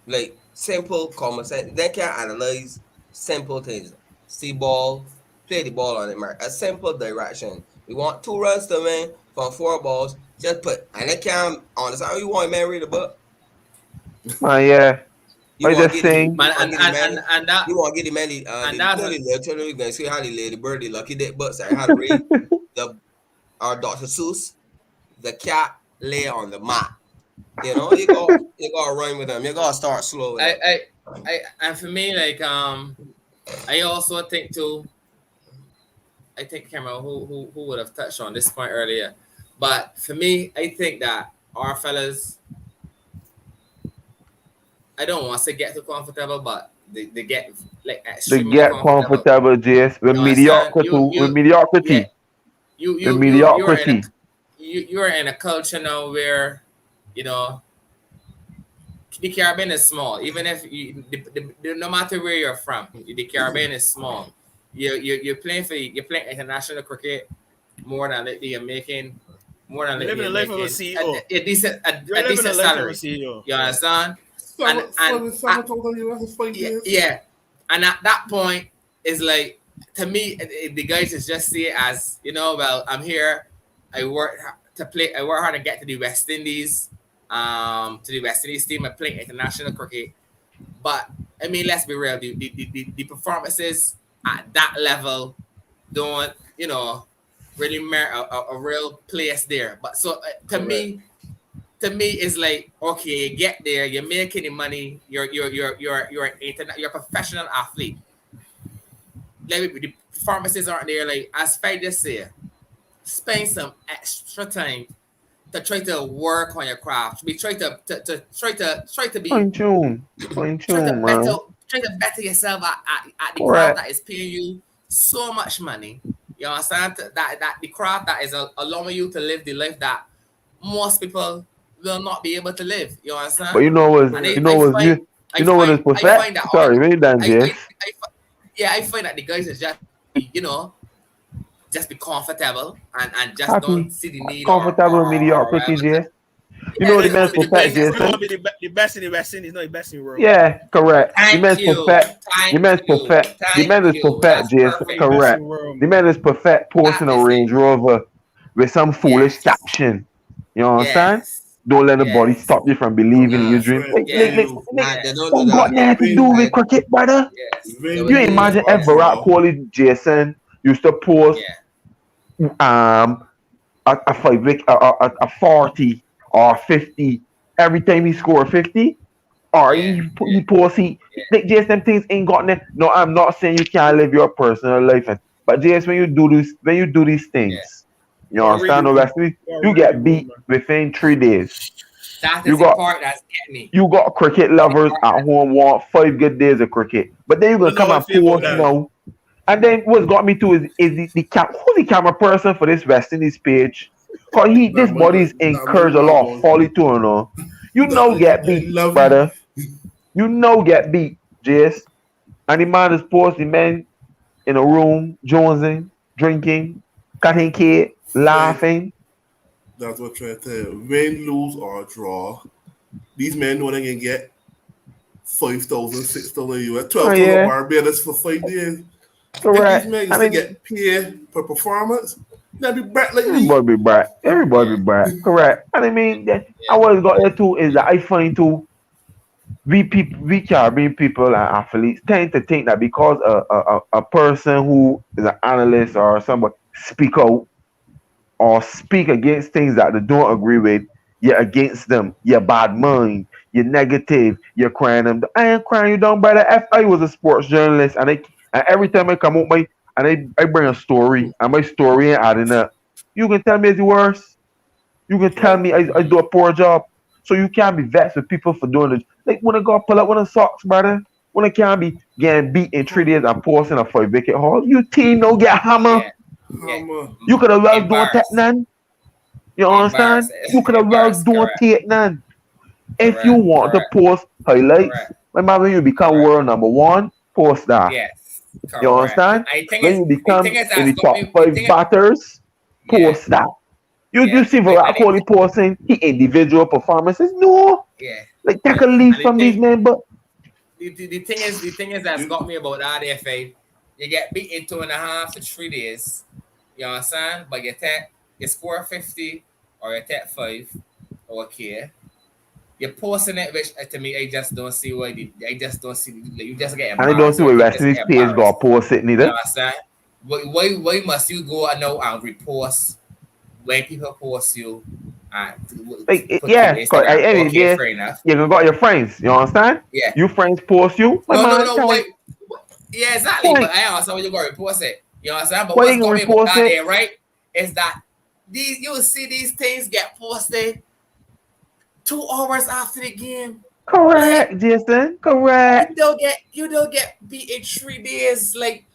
like simple common sense. They can analyze simple things. See ball, play the ball on the mark. A simple direction. We want 2 runs to win from 4 balls. Just put and they can understand. You want man read the book. Yeah. You I want to just get the saying you Man, want to get the man. and that You want to get the man and the that's no what the little children. You can see how the lady bird the lucky day books and how to read the our Dr. Seuss. The cat lay on the mat. You gotta run with them. You gotta start slow with I them. I and for me like I also think too. I think Cameron who would have touched on this point earlier, but for me, I think that our fellas, I don't want to get too comfortable, but they get like they extremely get comfortable. comfortable, just with You understand? mediocre too, with Yeah, mediocrity, with you're in a mediocrity. you're in a culture now where you know the Caribbean is small. Even if no matter where you're from, the Caribbean is small. You're playing international cricket more than likely you're making more than You're likely living you're the life of a making CEO. a You're living the decent life of a salary. CEO. You Yeah. understand? And Seven, and seven, I, 7,000 US is 5 years. yeah, and at that point, it's like to me, the guys just see it as well, I'm here, I work to play, I work hard to get to the West Indies, to the West Indies team, and play international cricket. But I mean, let's be real, the performances at that level don't really merit a real place there. But so Correct. to me it's like okay, you get there, you're making the money, you're a professional athlete. Like the performances aren't there. Like as Faye just said, spend some extra time to try to work on your craft. Be try to be Fine tune, fine try to tune, man. better yourself at the craft Correct. that is paying you so much money. You understand that the craft that is allowing you to live the life that most people will not be able to live. You But understand? And Correct. you know what is I perfect. find that Sorry, when you done, I, Jess. I, I yeah, I find that the guys is just just be comfortable and just don't Happy, see the need comfortable, or mediocrity, whatever. Jason. You Yeah, know You the just don't man's want want to to be be the the perfect, best. best. You don't Jason. want to be the best in the West Indies, not the best in the world. Yeah, correct. The Thank man's you. perfect. The Thank man's you. perfect. The Thank man is you. perfect, That's Jason. Not perfect. the best in Correct. the world, The man. man is perfect That posting a is it. Range Rover with some foolish Yes. caption. You understand? Yes. Don't let nobody Yes. stop you from Come believing in on, your Nah, dream. friend. Yes. nah, they Yes. don't do What got that. nothing to do Rain, with cricket, brother? Yes. They rain would You do lose imagine it. or if Virat draw. Kohli, Jason used to post Yeah. um a 5 wicket, a 40 or 50 every time he scored 50, or Yeah. he posts like just them things ain't got no. I'm not saying you can't live your personal life, but just when you do these Yeah. things, you Gotta read the understand? No, room. Wesley, Gotta you read the get room, beat man. within 3 days. That You is the got part that's getting me. cricket That's the lovers part at that home want 5 good days of cricket, but then you I gonna don't know come how I and feel about post that. now. And then what's got me to is who's the camera person for this West Indies page? Cause That this man, body is that man encourage a lot of love folly to him. No? You that know get I beat, love it. brother. You know get beat, Jess. And the man is post the man in a room, jonesing, drinking, cutting cake, Friend, laughing. that's what I'm trying to tell you. Win, lose, or draw. These men know they can get 5,000, 6,000 US, Oh 12,000 yeah, Barbados for 5 days. If these correct. men used I to mean, get paid per performance, they'd be back like me. everybody be bright. Everybody yeah. be bright. Correct. And I mean, I Yeah. always got there too is that I find too we people, we Caribbean people and athletes tend to think that because a person who is an analyst or somebody speak out or speak against things that they don't agree with, you're against them, you're bad mind, you're negative, you're crying them. I ain't crying you down, brother. If I was a sports journalist and every time I come up I bring a story and my story ain't adding up, you can tell me it's worse. You can tell Right. me I do a poor job. So you can't be vexed with people for doing it. Like when I go pull up one of the socks, brother. When I can't be getting beat in 3 days and posting a 5 wicket haul. You team no get hammer. Yeah. Yeah. Hammer. You could have well done take Embarrassed. none. You understand? Embarrassed. You could have well Embarrassed. done Correct. take none. If you Correct. want to Correct. post highlights, Correct. remember when you become Correct. world number one, post that. Yes. You Correct. understand? And When you the thing become is in that's the got top me the five thing is, batters, yeah. post that. You Yeah. see Like Virat and it, Kohli posting he individual performances? No. yeah. Like take Yeah. a leaf And the from these thing men, but the thing is that's You, got me about RDFA. You get beaten 2.5 to 3 days. You understand? But you score 50 or you take 5. Okay. You're posting it, which to me I just don't see why I just don't see like, you just get and I don't embarrassed. see where Everything West just Indies get page embarrassed. got post it You neither. understand? Why must you go now and repost when people post you and Like put to yeah, your cause Instagram? any Okay, day fair enough. you can got your friends. You understand? Yeah. You friends post you, my No, man. no, wait. Yeah, exactly. But Why I also you gotta repost it. You understand? But why what's you can got me about repost that it? there, right? Is that these you see these things get posted 2 hours after the game. Like Correct, Jason. Correct. you don't get beat in 3 days. Like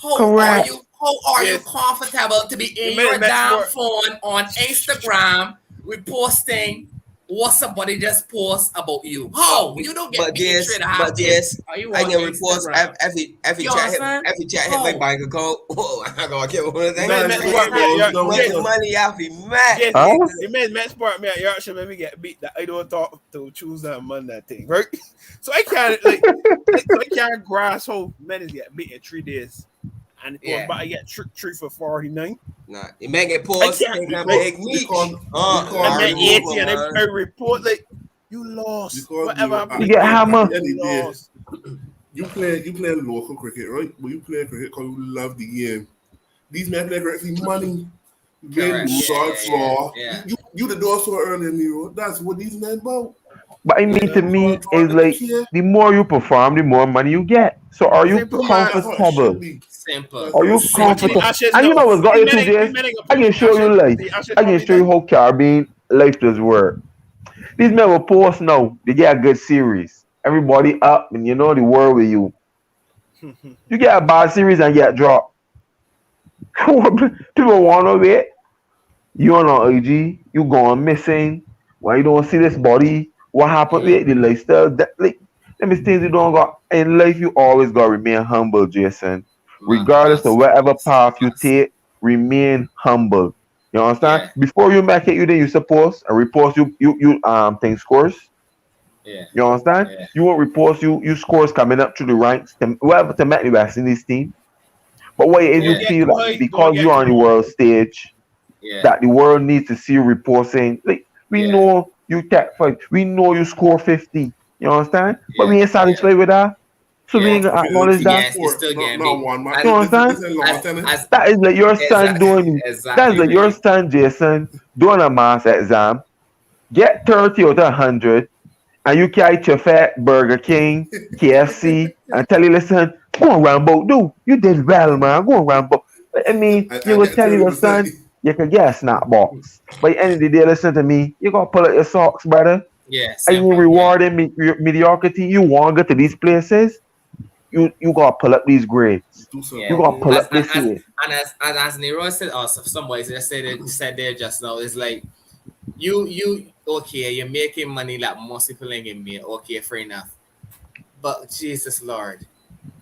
Correct. how are you Yes, comfortable to be you in made your Matt damn Sport. phone on Instagram reposting what somebody just post about you? How you don't get beat in three and a But half days? yes, Are you I on can report Instagram? every You understand? every chat hit my How? bank account. Oh, I gotta get one of You them. made man, Matt it Sport me at Exactly. goes your down Make to money off of Matt. yes, Huh? you made Matt Sport me at your show made me get beat that I don't talk to Tuesday and Monday thing, right? So I can't so I can't grasp how men get beat in 3 days and going Yeah. back I get three for 49. Nah, you make it I pause. can't Think I'm because big because niche. I'm because Larry at you 80 Hoover, and I man. report like you lost. because Whatever you happened at to You the get game? at the hammer. end of You the day, lost. you play local cricket, right? But you play cricket because you love the game. These men play cricket for money. Win, Correct. lose, Yeah, or yeah, yeah, draw. yeah. You the door so early, Nero. That's what these men about. But I mean Yeah. to Win, lose, or me draw, is they don't like care. the more you perform, the more money you get. So are you Simple man. That's how it should comfortable? be. Simple. That's Are how it you should But to the be. comfortable? Ashes, And you no. know what's got you two We days? men ain't gonna I put can the show you Ashes. life. The Ashes I can probably show you done. how Caribbean life does work. These men will post now. They get a good series. Everybody up and you know the word with you. You get a bad series and get dropped. People want to wait. You on IG, you going missing. Why you don't see this body? What happened Mm-hmm. with the lifestyle? Like, them is things you don't got in life. You always gotta remain humble, Jason. Man, Regardless of whatever path you take, remain humble. You understand? Yeah, Before you make it, you supposed and report you thing scores. yeah, You understand? yeah, You will report you scores coming up through the ranks to whoever to make the best in this team. But what if you Don't yeah, get feel too that high. Don't because you get are too on the low. world stage, yeah, that the world needs to see you report saying, like, we yeah, know you tech fight, we know you score 50. You understand? But yeah, we ain't yeah, satisfied with that. So we yeah. ain't But gonna if you acknowledge keep that. Yes, it's sport, still not getting not beat. one match. You This understand? ain't lawn tennis. As That is like your son exactly, doing that is exactly, like your Reed. son Jason doing a math exam, get 30 out of 100, and you catch your fat Burger King, KFC, and tell you, listen, go on Rambo, do you did well, man, go on Rambo. I mean, I you would get tell your 30%. son you can get a snap box. But at the end of the day, listen to me, you gotta pull out your socks, brother. Yeah, And you simple. Yeah, rewarding mediocrity. You want to go to these places, you gotta pull up these grades. Too You yeah. simple. gotta pull As up and this as here. and as Nero said, or somebody just said there just now, it's like you okay, you're making money like most people ain't getting made. Okay, fair enough. But Jesus Lord,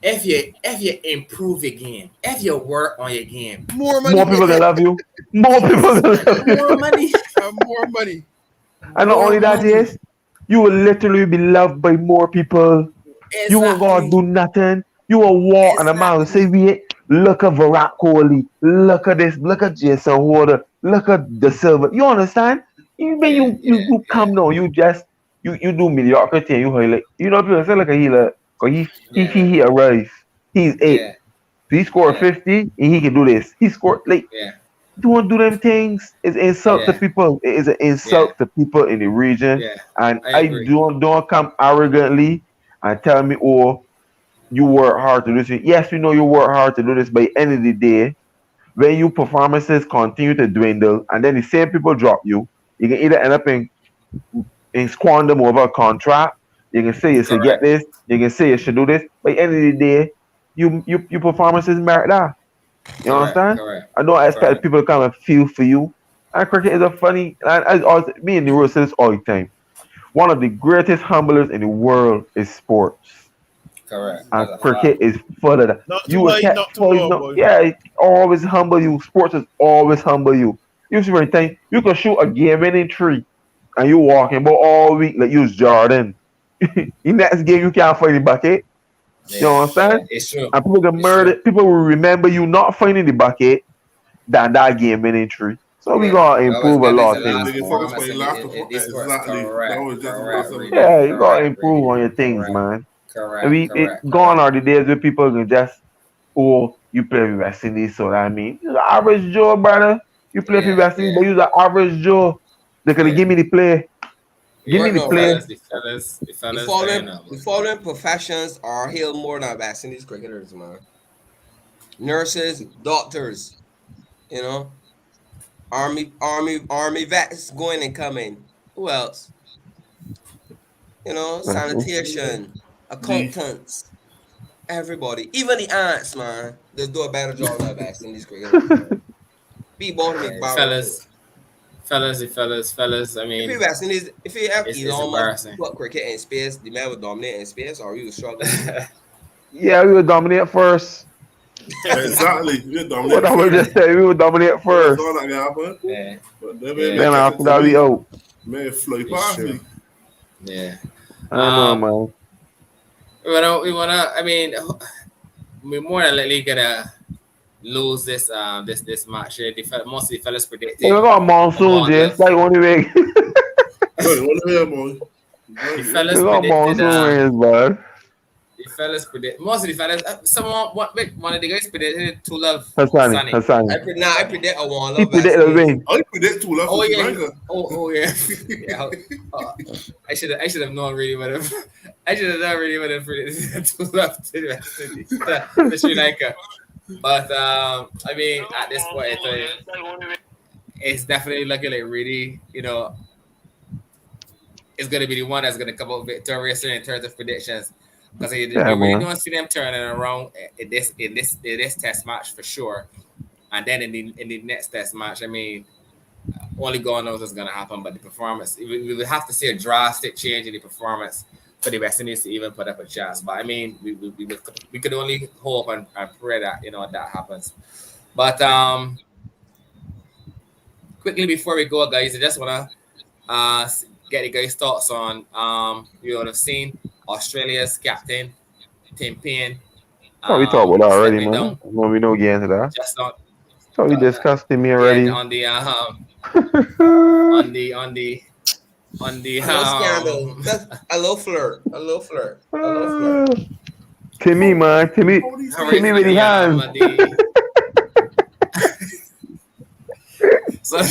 if you improve your game, if you work on your game, More More money. people gonna love you. More people Jesus gonna man, love you. more money, More money. And not more only that, money. yes, you will literally be loved by more people. You won't go Exactly, do nothing. You will walk and a man will say, exactly. wait, look at Virat Kohli, look at this, look at Jason Horder, look at the silver. You understand? You when Yeah, you yeah, you yeah, come now, you just you do mediocrity and you highlight. You know people say like a healer, cause he arrived. He's eight. yeah, He scored yeah, 50 and he can do this. He scored like yeah, don't do them things. It's insult to yeah, people. It is an yeah, insult to people in the region. yeah. And I I agree. don't come arrogantly and tell me, oh, you work hard to do this. Yes, we know you work hard to do this, but at the end of the day, when your performances continue to dwindle and then the same people drop you, you can either end up in squander them over a contract. You can say you should get Correct. this, you can say you should do this, but at the end of the day, your performances merit that. You Correct. understand? Correct. I don't expect Correct. people to come and feel for you. And cricket is a funny, and as always, me and the rule say this all the time. One of the greatest humblers in the world is sports. Correct. And That's a fact. cricket is full of that. Not You too will high, catch not too full, low, no, boy. yeah, it always humble you. Sports is always humble you. You see one thing, you can shoot a game winning three and you walking about all week like you was Jordan. In next game you can't find the bucket. You Yeah. Yeah. understand? It's true. And people get It's true. murdered. People will remember you not finding the bucket than that game winning three. So we Yeah. gotta You always improve a get this lot the of They things, last get man. focused performance on your in last these sports. exactly. That Correct. was just as Correct. simple. Reading. Yeah, you gotta Correct. improve Reading. on your things, Correct. man. And Correct. Correct. gone Correct. are the days where people can just, oh, you play with West Indies, so that I mean, you're the average Joe, brother. You play for Yeah. West Indies, Yeah. but you're the average Joe. They could Yeah. give me the play. Give Yeah. me But the no, play. right? The The fellas, you following know. the following professions are hailed more than West Indies cricketers, man. Nurses, doctors, you know, army vets going and coming. Who else? You know, sanitation, The accountants, everybody, even the ants, man. They do a better job than West Indies cricketers, man. Be bold to make Yeah. barrel right. Fellas. I If you mean, West Indies, if you have it's Elon Musk embarrassing. put cricket in space, the man would dominate in space, or we would struggle. Yeah, we would dominate first. exactly. We What dominate I would first. just say, we would dominate But that's first. all that can happen. Yeah. But they Yeah. may Then catch it after to that, we me. out. May fly It's past true. me. Yeah. I know, Um. man. We wanna. I mean, we more than likely gonna lose this match here. Most of the fellas Hey, we predicted got monsoon, Jay. Bournemouth. That's the only way. Good. What the hell, boy? The Good. We fellas got predicted monsoon rains, man. the fellas predict most of the fellas. Someone one of the guys predicted to love Hassani, Sunny. Hassani. I predict a one He love West predicted a Indies. win. I predict two left for Oh Sri yeah. Lanka. Oh yeah. Yeah. Uh, I should have known really what I should have known really what it predicted to love to the West Indies, to Sri Lanka. But I mean, at this point, it's definitely looking like really, is going to be the one that's going to come out victorious in terms of predictions. Because Yeah, you really man. don't see them turning around in this test match for sure. And then in the next test match, I mean, only God knows what's going to happen. But the performance, we would have to see a drastic change in the performance for the West Indies to even put up a chance. But I mean, we could only hope and pray that that happens. But quickly before we go, guys, I just wanna get the guys' thoughts on you would have seen Australia's captain Tim Payne So we talked about that already, stepping man. down No, we know get into that. just on So we discussed him yeah already. on the A little scandal. That's a little flirt. A little flirt. A little flirt. Timmy, man. Timmy, How these how is Timmy it with the hands. on the so I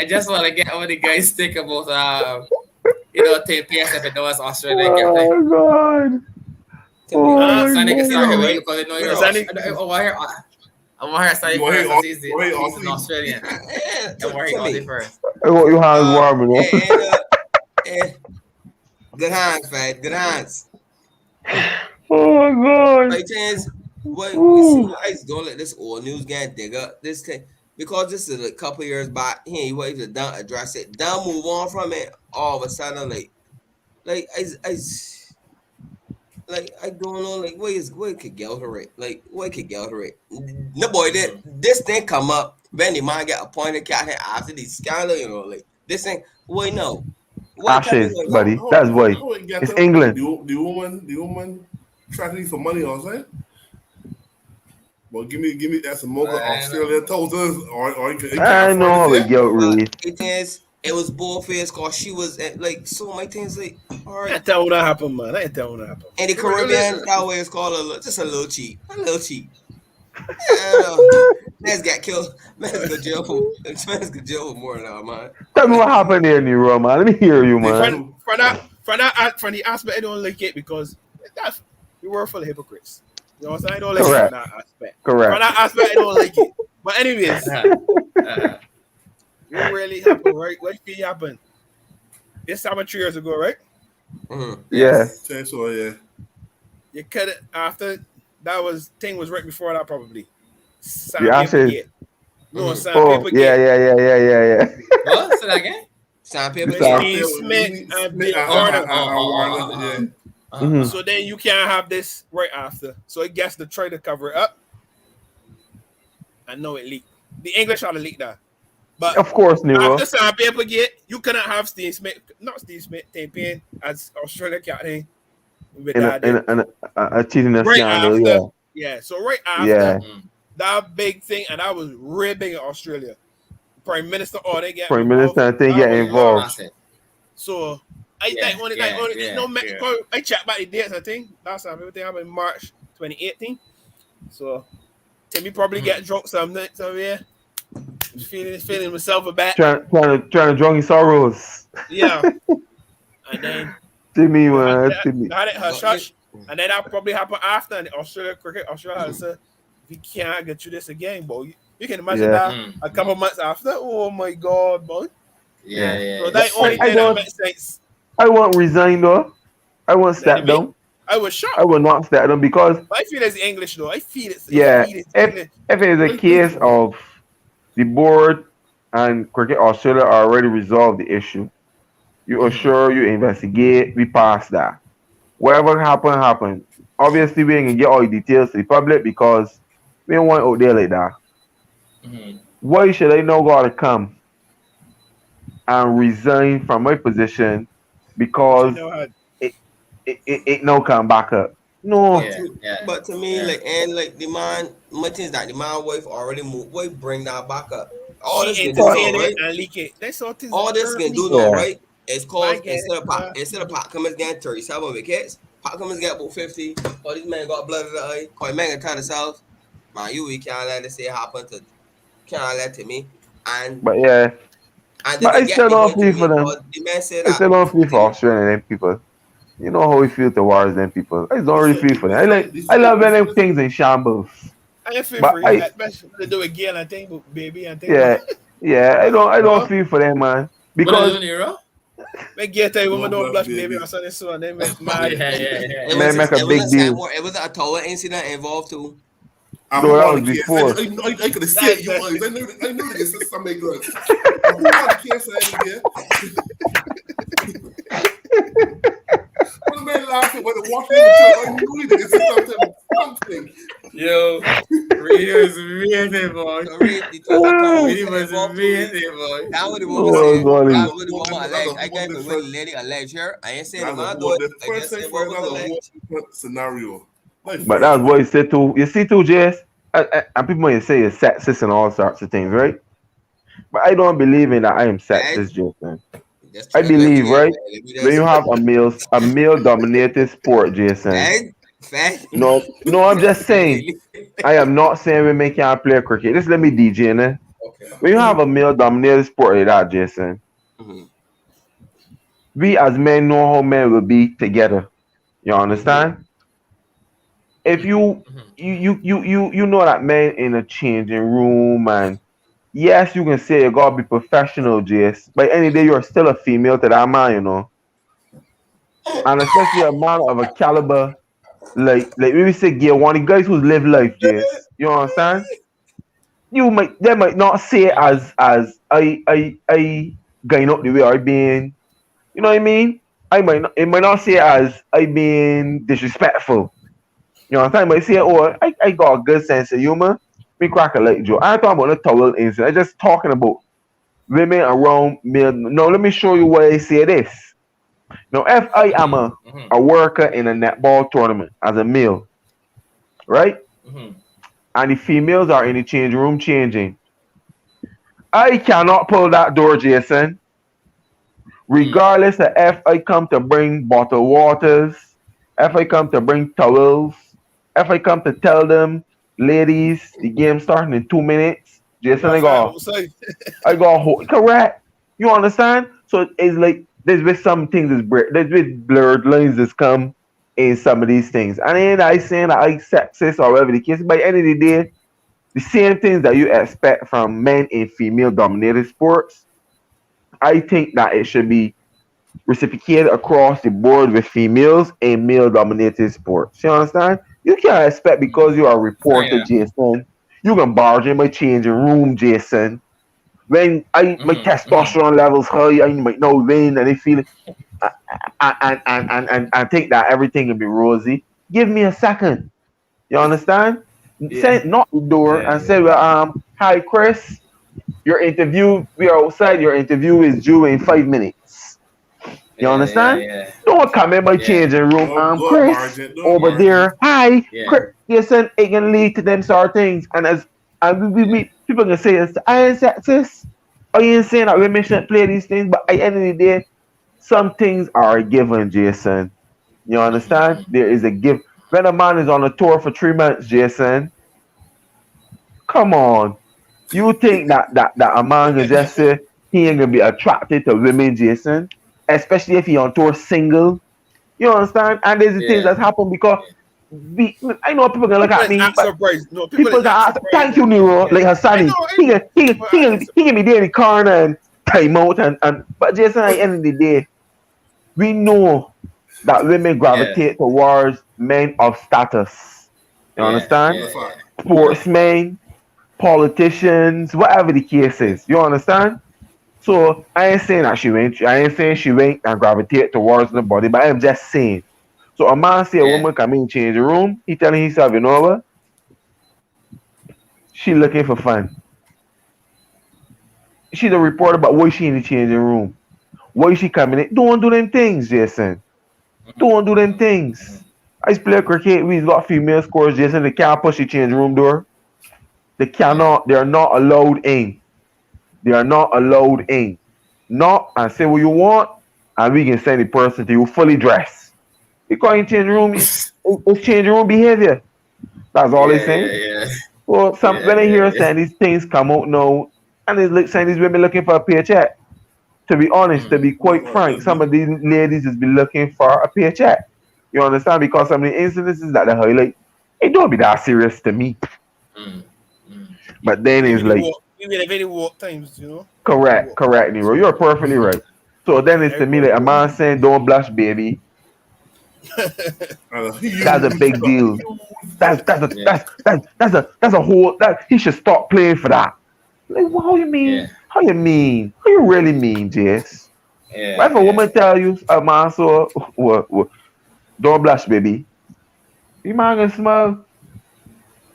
just want to get what the guys think about Tim Payne stepping down as Australian captain. Oh, God. To me, Oh, right? Sandy can start here You're with you right. because I know You're you're right. Sandy- I want her Sandy You want first to as hear he's an Aussie? Australian. Yeah, I want her to Aussie me. first. I want your hands warm, you know. And good hands, Fed. Good hands. Oh, God. Right, Chance. What we see, Ooh. I just don't let this old news guy dig up this thing because this is a couple years back. He ain't even done address it. Done move on from it. All of a sudden, like I don't know, like what could get her it? Like what could get her it? No boy, this thing come up when the man get appointed captain after the scandal, like this thing. Wait, no. What time Ashes, is it? buddy. That's why. How it get It's up? England. The woman trying to for money or something. Well, give me that's a more Australia told us, or you can I know how it get really. It is. It was bullface cause she was like so my things like all right. I tell what happened, man. I tell what happened. In the Caribbean, that way it's called just a little cheap. A little cheap. Man's got killed. Man's go jail for more than that, man. Tell me what happened there, Nero, man. Let me hear you, man. From the aspect, I don't like it because that's we were full of hypocrites. You know what I'm saying? I don't like it Correct. from that aspect. Correct. From that aspect, I don't like it. But anyways, what really happened, right? What really happened? This happened 3 years ago, right? Mm-hmm. Yeah. So yeah. You cut it after that was right before that probably. The Ashes. Mhm. Oh, Sandpaper yeah. What? Say that again? Sandpaper Stop. Gate. Steve Smith and Dick Warner. Warner. Yeah. Mhm. So then you can't have this right after. So it gets to try to cover it up. I know it leaked. The English ought to leak that. But Of course, Nero. after Sandpaper Gate, you cannot have Steve Smith, Tim Payne as Australia captain with that. A cheating Right scandal, after, yeah. yeah. So right after Yeah. that big thing, and that was real big in Australia. Prime Minister, they get Prime Minister, I think, get involved. That's it. So Yeah. I checked back the dates. I think last time everything happened in March 2018. So Timmy probably get drunk somewhere. Feeling himself a bit. Trying to drown his sorrows. Yeah. And then Timmy, man. Timmy. had it hush, and then that probably happened after. And Australia has said, we can't get you this again, boy. You can imagine that a couple months after. Oh my God, boy. Yeah. So that only I thing that makes sense. I won't resign, though. I won't step down. I was shocked. I will not step down because, But I feel it's English though. I feel it's if it is a case of the board and Cricket Australia already resolved the issue, you assure, you investigate, we pass that. Whatever happened. Obviously, we ain't gonna get all the details to the public because we don't want it out there like that. Mm-hmm. Why should I now gotta come and resign from my position because it now come back up? No. Yeah. But to me, the man, my thing is that the man wife already moved. Why bring that back up? All this can do now, right? And leak it. That's all. All this can do now, right? It's called instead of Pat Cummins getting 37 wickets, Pat Cummins get about 50. All these men got blood in the eye. Cause man can turn himself. Man, we can't let this happen to. Can't let to me. But yeah. And But I still don't feel for them. The man said I still don't feel for Australian them people. You know how we feel towards them people. I don't really feel for them. I love when them things in shambles. I feel for you. Especially to do it again, I think, baby. I think. Yeah. I don't feel for them, man. Because they get a woman don't blush, baby, or something so, and they make mad. It was a deal. It was a tower incident involved too. No, that was before. I could have said you was. I knew this is something good. Who want to cancel here? One man laughing when the walking into I knew this is something. Yo. Reed was amazing, boy. So Reed, the thoughts that come out Reed say was involved too, Reed. amazing, boy. That's what the woman Oh, say. golly. That's what the woman allege. I got even when the lady allege here. I ain't saying the That's a man do whole it. I different just thing say for what was another whole alleged. different scenario. Like But for that's instance, what he said too. You see too, Jess? And people might say it's sexist and all sorts of things, right? But I don't believe in that I am Right? sexist, Jason. Just I tread lightly believe, here, right? man. Let me When just you have a male dominated sport, Jason. right? Fat. No, I'm just Tread saying. lightly. I am not saying women can't play cricket. Just let me DJ, né? Okay. When you have a male dominated sport like that, Jason, Mm-hmm. we as men know how men will be together. You Mm-hmm. understand? If you Mhm. you know that men in a changing room, and yes, you can say you gotta be professional, Jace, but any day you're still a female to that man, you know. And especially a man of a caliber like we say gear one, the guys who live life, Jace. You understand? They might not say it Mhm. as I going up the way I being, you know what I mean? It might not say it as I being disrespectful. You know what I'm saying? But see, oh, I got a good sense of humor. Me crack a light joke. I ain't talking about the towel incident. I just talking about women around me. No, let me show you why I say this. Now, if I am Mhm. Mhm. a worker in a netball tournament as a male, right? Mhm. And the females are in the change room changing, I cannot pull that door, Jason. Mhm. Regardless of if I come to bring bottled waters, if I come to bring towels, if I come to tell them, ladies, the game starting in 2 minutes, You Jason, gotta find outside. I got correct. You understand? So it's like there's been some things there's been blurred lines that's come in some of these things. And ain't I saying that I sexist or whatever the case, by the end of the day, the same things that you expect from men in female dominated sports, I think that it should be reciprocated across the board with females in male dominated sports. You understand? You can't expect because you are a reporter, Kinda. Jason. You can barge in my changing room, Jason. When my Mhm. Mhm. testosterone levels high, I might know when and I feel and think that everything will be rosy. Give me a second. You understand? Yeah. Say knock the door Yeah. and say, well, hi Chris, your interview, we are outside, your interview is due in 5 minutes. You Yeah. Yeah. understand? Yeah. Don't come in my Yeah. changing room. go Chris margin, go over margin. there. Hi, Yeah. Chris. Listen, it can lead to them sort of things. And people can say, I ain't sexist. I ain't saying that women shouldn't play these things, but at the end of the day, some things are a given, Jason. You Mhm. understand? Mhm. There is a gift. When a man is on a tour for 3 months, Jason, come on. You think that a man can just say he ain't gonna be attracted to women, Jason? Especially if he on tour single. You understand? And there's the things Yeah. that happen because I know people gonna look People at is me, not but surprised. No, people people is can not ask, surprised. thank That, you, Nero, yeah. like I Hassani. know, I know. People are not He surprised. can be there in the corner and time out and but Jason at the end of the day, we know that women Yeah. gravitate towards men of status. You Yeah. understand? The Yeah. fact. Yeah. Sportsmen, politicians, whatever the case Yeah. is. You understand? So I ain't saying that she went. I ain't saying she went and gravitate towards nobody, but I'm just saying. So a man see a Yeah. woman come in change the room, he telling himself, you know what? She looking for fun. She's a reporter, but why she in the changing room? Why she coming in? Don't do them things, Jason. Mhm. Don't do them Mhm. things. Mhm. I play cricket. We've got female scores, Jason. They can't push the change room door. They Yeah. cannot. They are not allowed in. They are not allowed in. Not and say what you want, and we can send the person to you fully dressed. Because in change room, it's change room behavior. That's all they Yeah. saying. Yeah. Yeah. Well, some Yeah. when I Yeah. hear Yeah. saying these things come out now, and it's like saying these women looking for a paycheck. To be honest, to Mhm. be quite frank, some of these ladies is be looking for a paycheck. You understand? Because some of the incidences that they highlight, it don't be that serious to me. Mhm. Mhm. But then it's like, Even if any walk times, any correct, walk correct, times. Nero. You're perfectly right. So then it's to me Everybody like a walk. man saying, "Don't blush, baby." And a That's a huge big fuck, deal. huge That's fuck. that's a Yeah. that's a whole that he should stop playing for that. Like, what, how you Yeah. mean? How you mean? How you really mean, Jess? What Yeah. if a Yeah. woman tell you, a man, so what, don't blush, baby? You man gonna smile?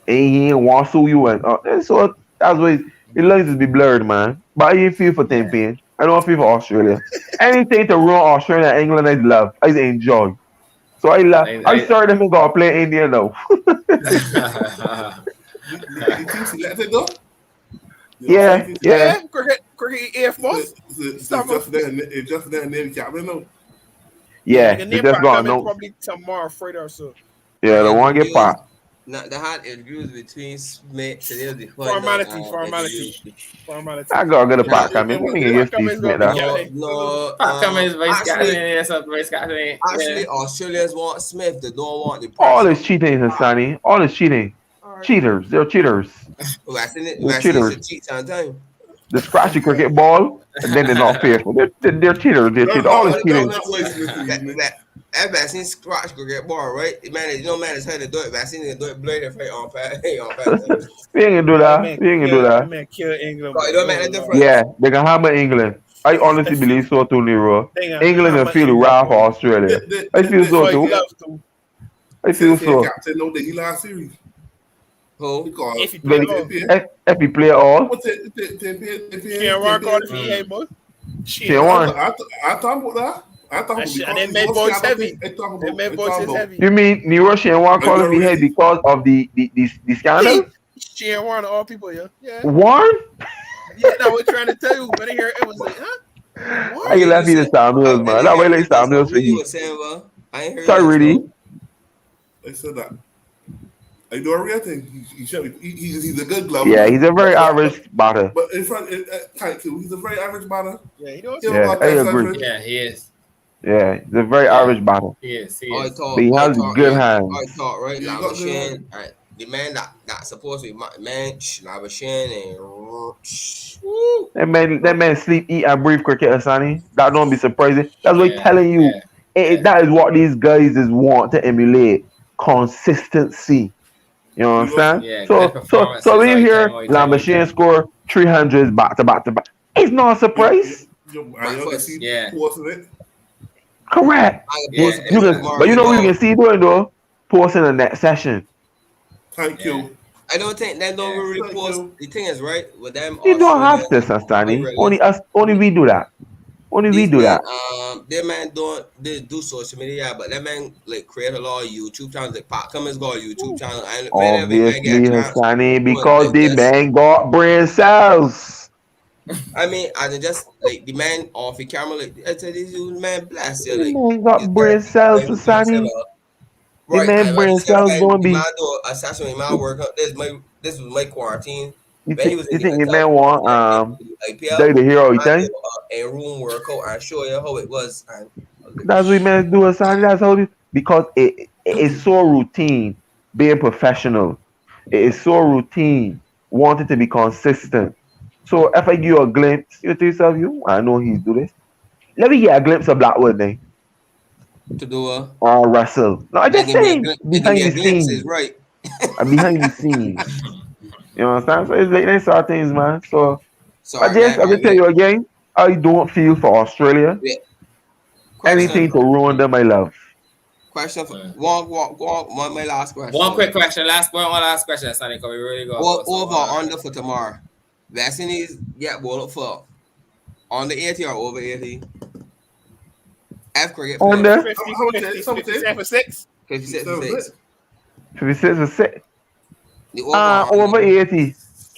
and he ain't want to sue you and so that's why the lines is be blurred, man. But I ain't feel for Yeah. Tempin. I don't feel for Australia. Anything to ruin Australia and England I love. I enjoy. So I love I I, started them to play India now. I The team selected though. The Australian Yeah, team yeah. selected. Yeah, cricket AF boss. It's Stop him. just there. It's just there near the captain now. Yeah, Yeah. nigga, They name just part got coming announced. probably tomorrow, Friday or so. Yeah, the one get Interviews. popped. Not they had interviews between Smith today was the final Formality, formality, interview. I formality. gotta get a What? pot Yeah, coming. And Let what me did? get Pat Steve Cummins gonna Smith be that. No, captain. no. come as vice captain Actually, and some vice captain. Yeah. actually, Australians want Smith. They don't want the All pressure. is cheating, Hassani. All is cheating. All right. Cheaters. They're cheaters. They're Vaccine cheaters. should cheat sometime. The scratchy cricket ball, and then they're not fearful. They're cheaters. They're cheaters. All is cheating. Not wasting this evening. That vaccine scratch could get ball, right? Man, you know, man, it's how to do it. Vaccine is do it blade if on pass, on pass. We ain't gonna do that. We ain't gonna do That that. man kill England, But it boy. don't Oh make a Lord. Yeah, difference. they can hammer England. I honestly believe so too, Nero. They gonna England can hammer feel the England, wrath of boy. Australia. I feel so Oh, he too. loves to. I Say feel so. captain know that he last series Who? because If he play But all. if he play all, what Can't work out if he hey, boy. she Shit. won. I thought about that. I thought And because they it's made all boys scandal heavy. thing. I talk They about. made I boys talk is about. heavy. You mean Nero she ain't want Are you call if he had already? because of the scandal? She ain't one of all people, yeah. Yeah. One? Yeah, no, we're trying to tell you. When I hear it was like, huh? I What What? can you laugh say? at Samuels, I man. didn't That way hear like you. That's what Samuels for you he. were saying, bro. I ain't heard you Sorry, just really. now. I said that. I do a real thing. He's a good glover, Yeah, he's a very average batter. but in front, thank you. He's a very average batter. Yeah, he knows He it. have a Yeah, lot of I time agree. suffering. Yeah, he is. Yeah, he's a very Yeah, average batter. he is. He I is. But thought, he I has thought, good I hands. thought, right? You got good. Lavashin, right? The man that's supposed to be my man, Lavashin, and woo. That man sleep, eat, and breathe cricket, Asani. That don't be surprising. That's why Yeah, telling you, yeah, yeah, that is what these guys is want to emulate. Consistency. You You know, understand? yeah. Good So performances when you hear all the time, La all the Machine time. score 300s back to back to back, it's not a surprise. and you can Breakfast. see Yeah, posting it. Correct. I can yeah. post a You picture can, Exactly. tomorrow but of you the know what you ball. can see doing though? Posting the next session. Thank Yeah, you. I don't think they don't yeah. really Thank post. you. The thing is, right, with them You don't have to, Australians, I Sastani. realize Only us. Only we do that. Only we these do men, that. their man don't they do social media, but that man like create a lot of YouTube channels. Like Pat Cummins got a YouTube channel, and whenever he man get Obviously, a chance, Hassani, he would because like the just. man got brain cells. I mean, as in just like the man off the camera, like I said, this dude, man, blast you, The like man got you brain cells, very Hassani. The right. man And at the brain same cells time, don't the man be. do a session with my You, work. This was my quarantine. you When he think was in you the think the hotel man room want in the IPL, die the hero? You man think? do a room workout and show you how it was. And I was like, That's what man do, Hassani. That's how it is. Because it is so routine being professional. It is so routine wanting to be consistent. So if I give you a glimpse, you to yourself, I know he's do this. Let me get a glimpse of Blackwood then. to do a Or Russell. No, I and just saying give me behind a the glimpse is scenes. right. Behind the scenes. You know what I'm saying? So it's like they sort of things, man. So I Sorry, just man. I All can tell right, you again, I don't feel for Australia. wait. Anything Question, to ruin them, I love. question for Uh, one. My last One question. quick question. One last question, Sonny, because we really got to go. So, Over or under for tomorrow. Vaccines get ball up for on the 80 or over 80. F cricket On player the 50, How much? 50, How much? 57 for 6. 56 for That was 6. it. 56 or 6. The over or Over under. 80.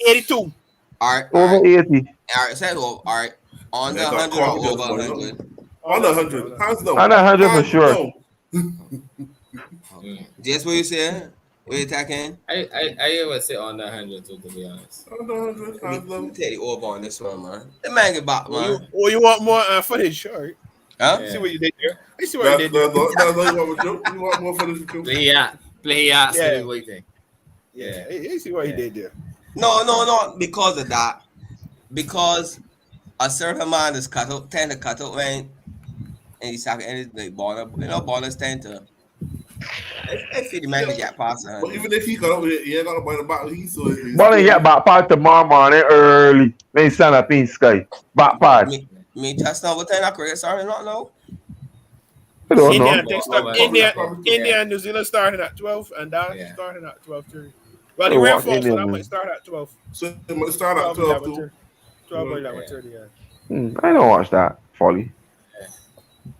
82. Alright, Over alright. 80. Alright, set over. Alright. Under I got 100 or confidence, over boy. 100. Under Under 100. 100. Hands down. Under 100 for Hands sure. down. mm. Just what you say? What you attacking? I would say under 100 too, to be honest. Under 100. Hands Let me down. take the over on this one, man. The man get back, man. You want more footage? All right. Huh? See Yeah. what you did there. I see what you did there. That's all you want with you. You want more for this with you. Play out, Yeah. still waiting. Yeah. Yeah. I see what he Yeah. did there. No, because of that. Because a certain man is tend to cut out when and he's talking and it's like baller, ballers tend to I feel the man to get past But 100. even if he got up with it, he ain't got to buy the back. He's But they still. get back part tomorrow morning early. They stand up in sky. Back part. Me just now what time I create sorry not know. I don't India, know. I think More, more, India, more, India yeah. and New Zealand starting at 12, and that Yeah. starting at 12:30. Well, I the rain watch falls, so that Indian. might start at 12. So it might start at 12, 12 11, too. 30. 12 or Yeah. 11:30, yeah. I don't watch that. Folly.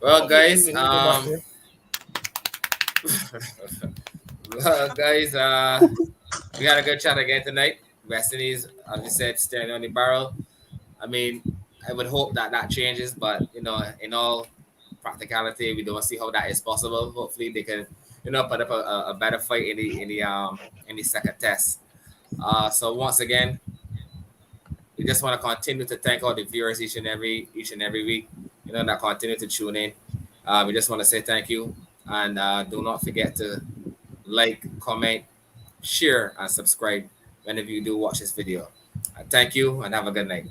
Well, Hopefully, guys, England go back there. well, guys, we had a good chat again tonight. West Indies, as we said, staring on the barrel. I mean, I would hope that that changes, but in all practicality, we don't see how that is possible. Hopefully, they can, put up a better fight in the second test. So once again, we just want to continue to thank all the viewers each and every week. That continue to tune in. We just want to say thank you, and do not forget to like, comment, share, and subscribe whenever you do watch this video. Thank you, and have a good night.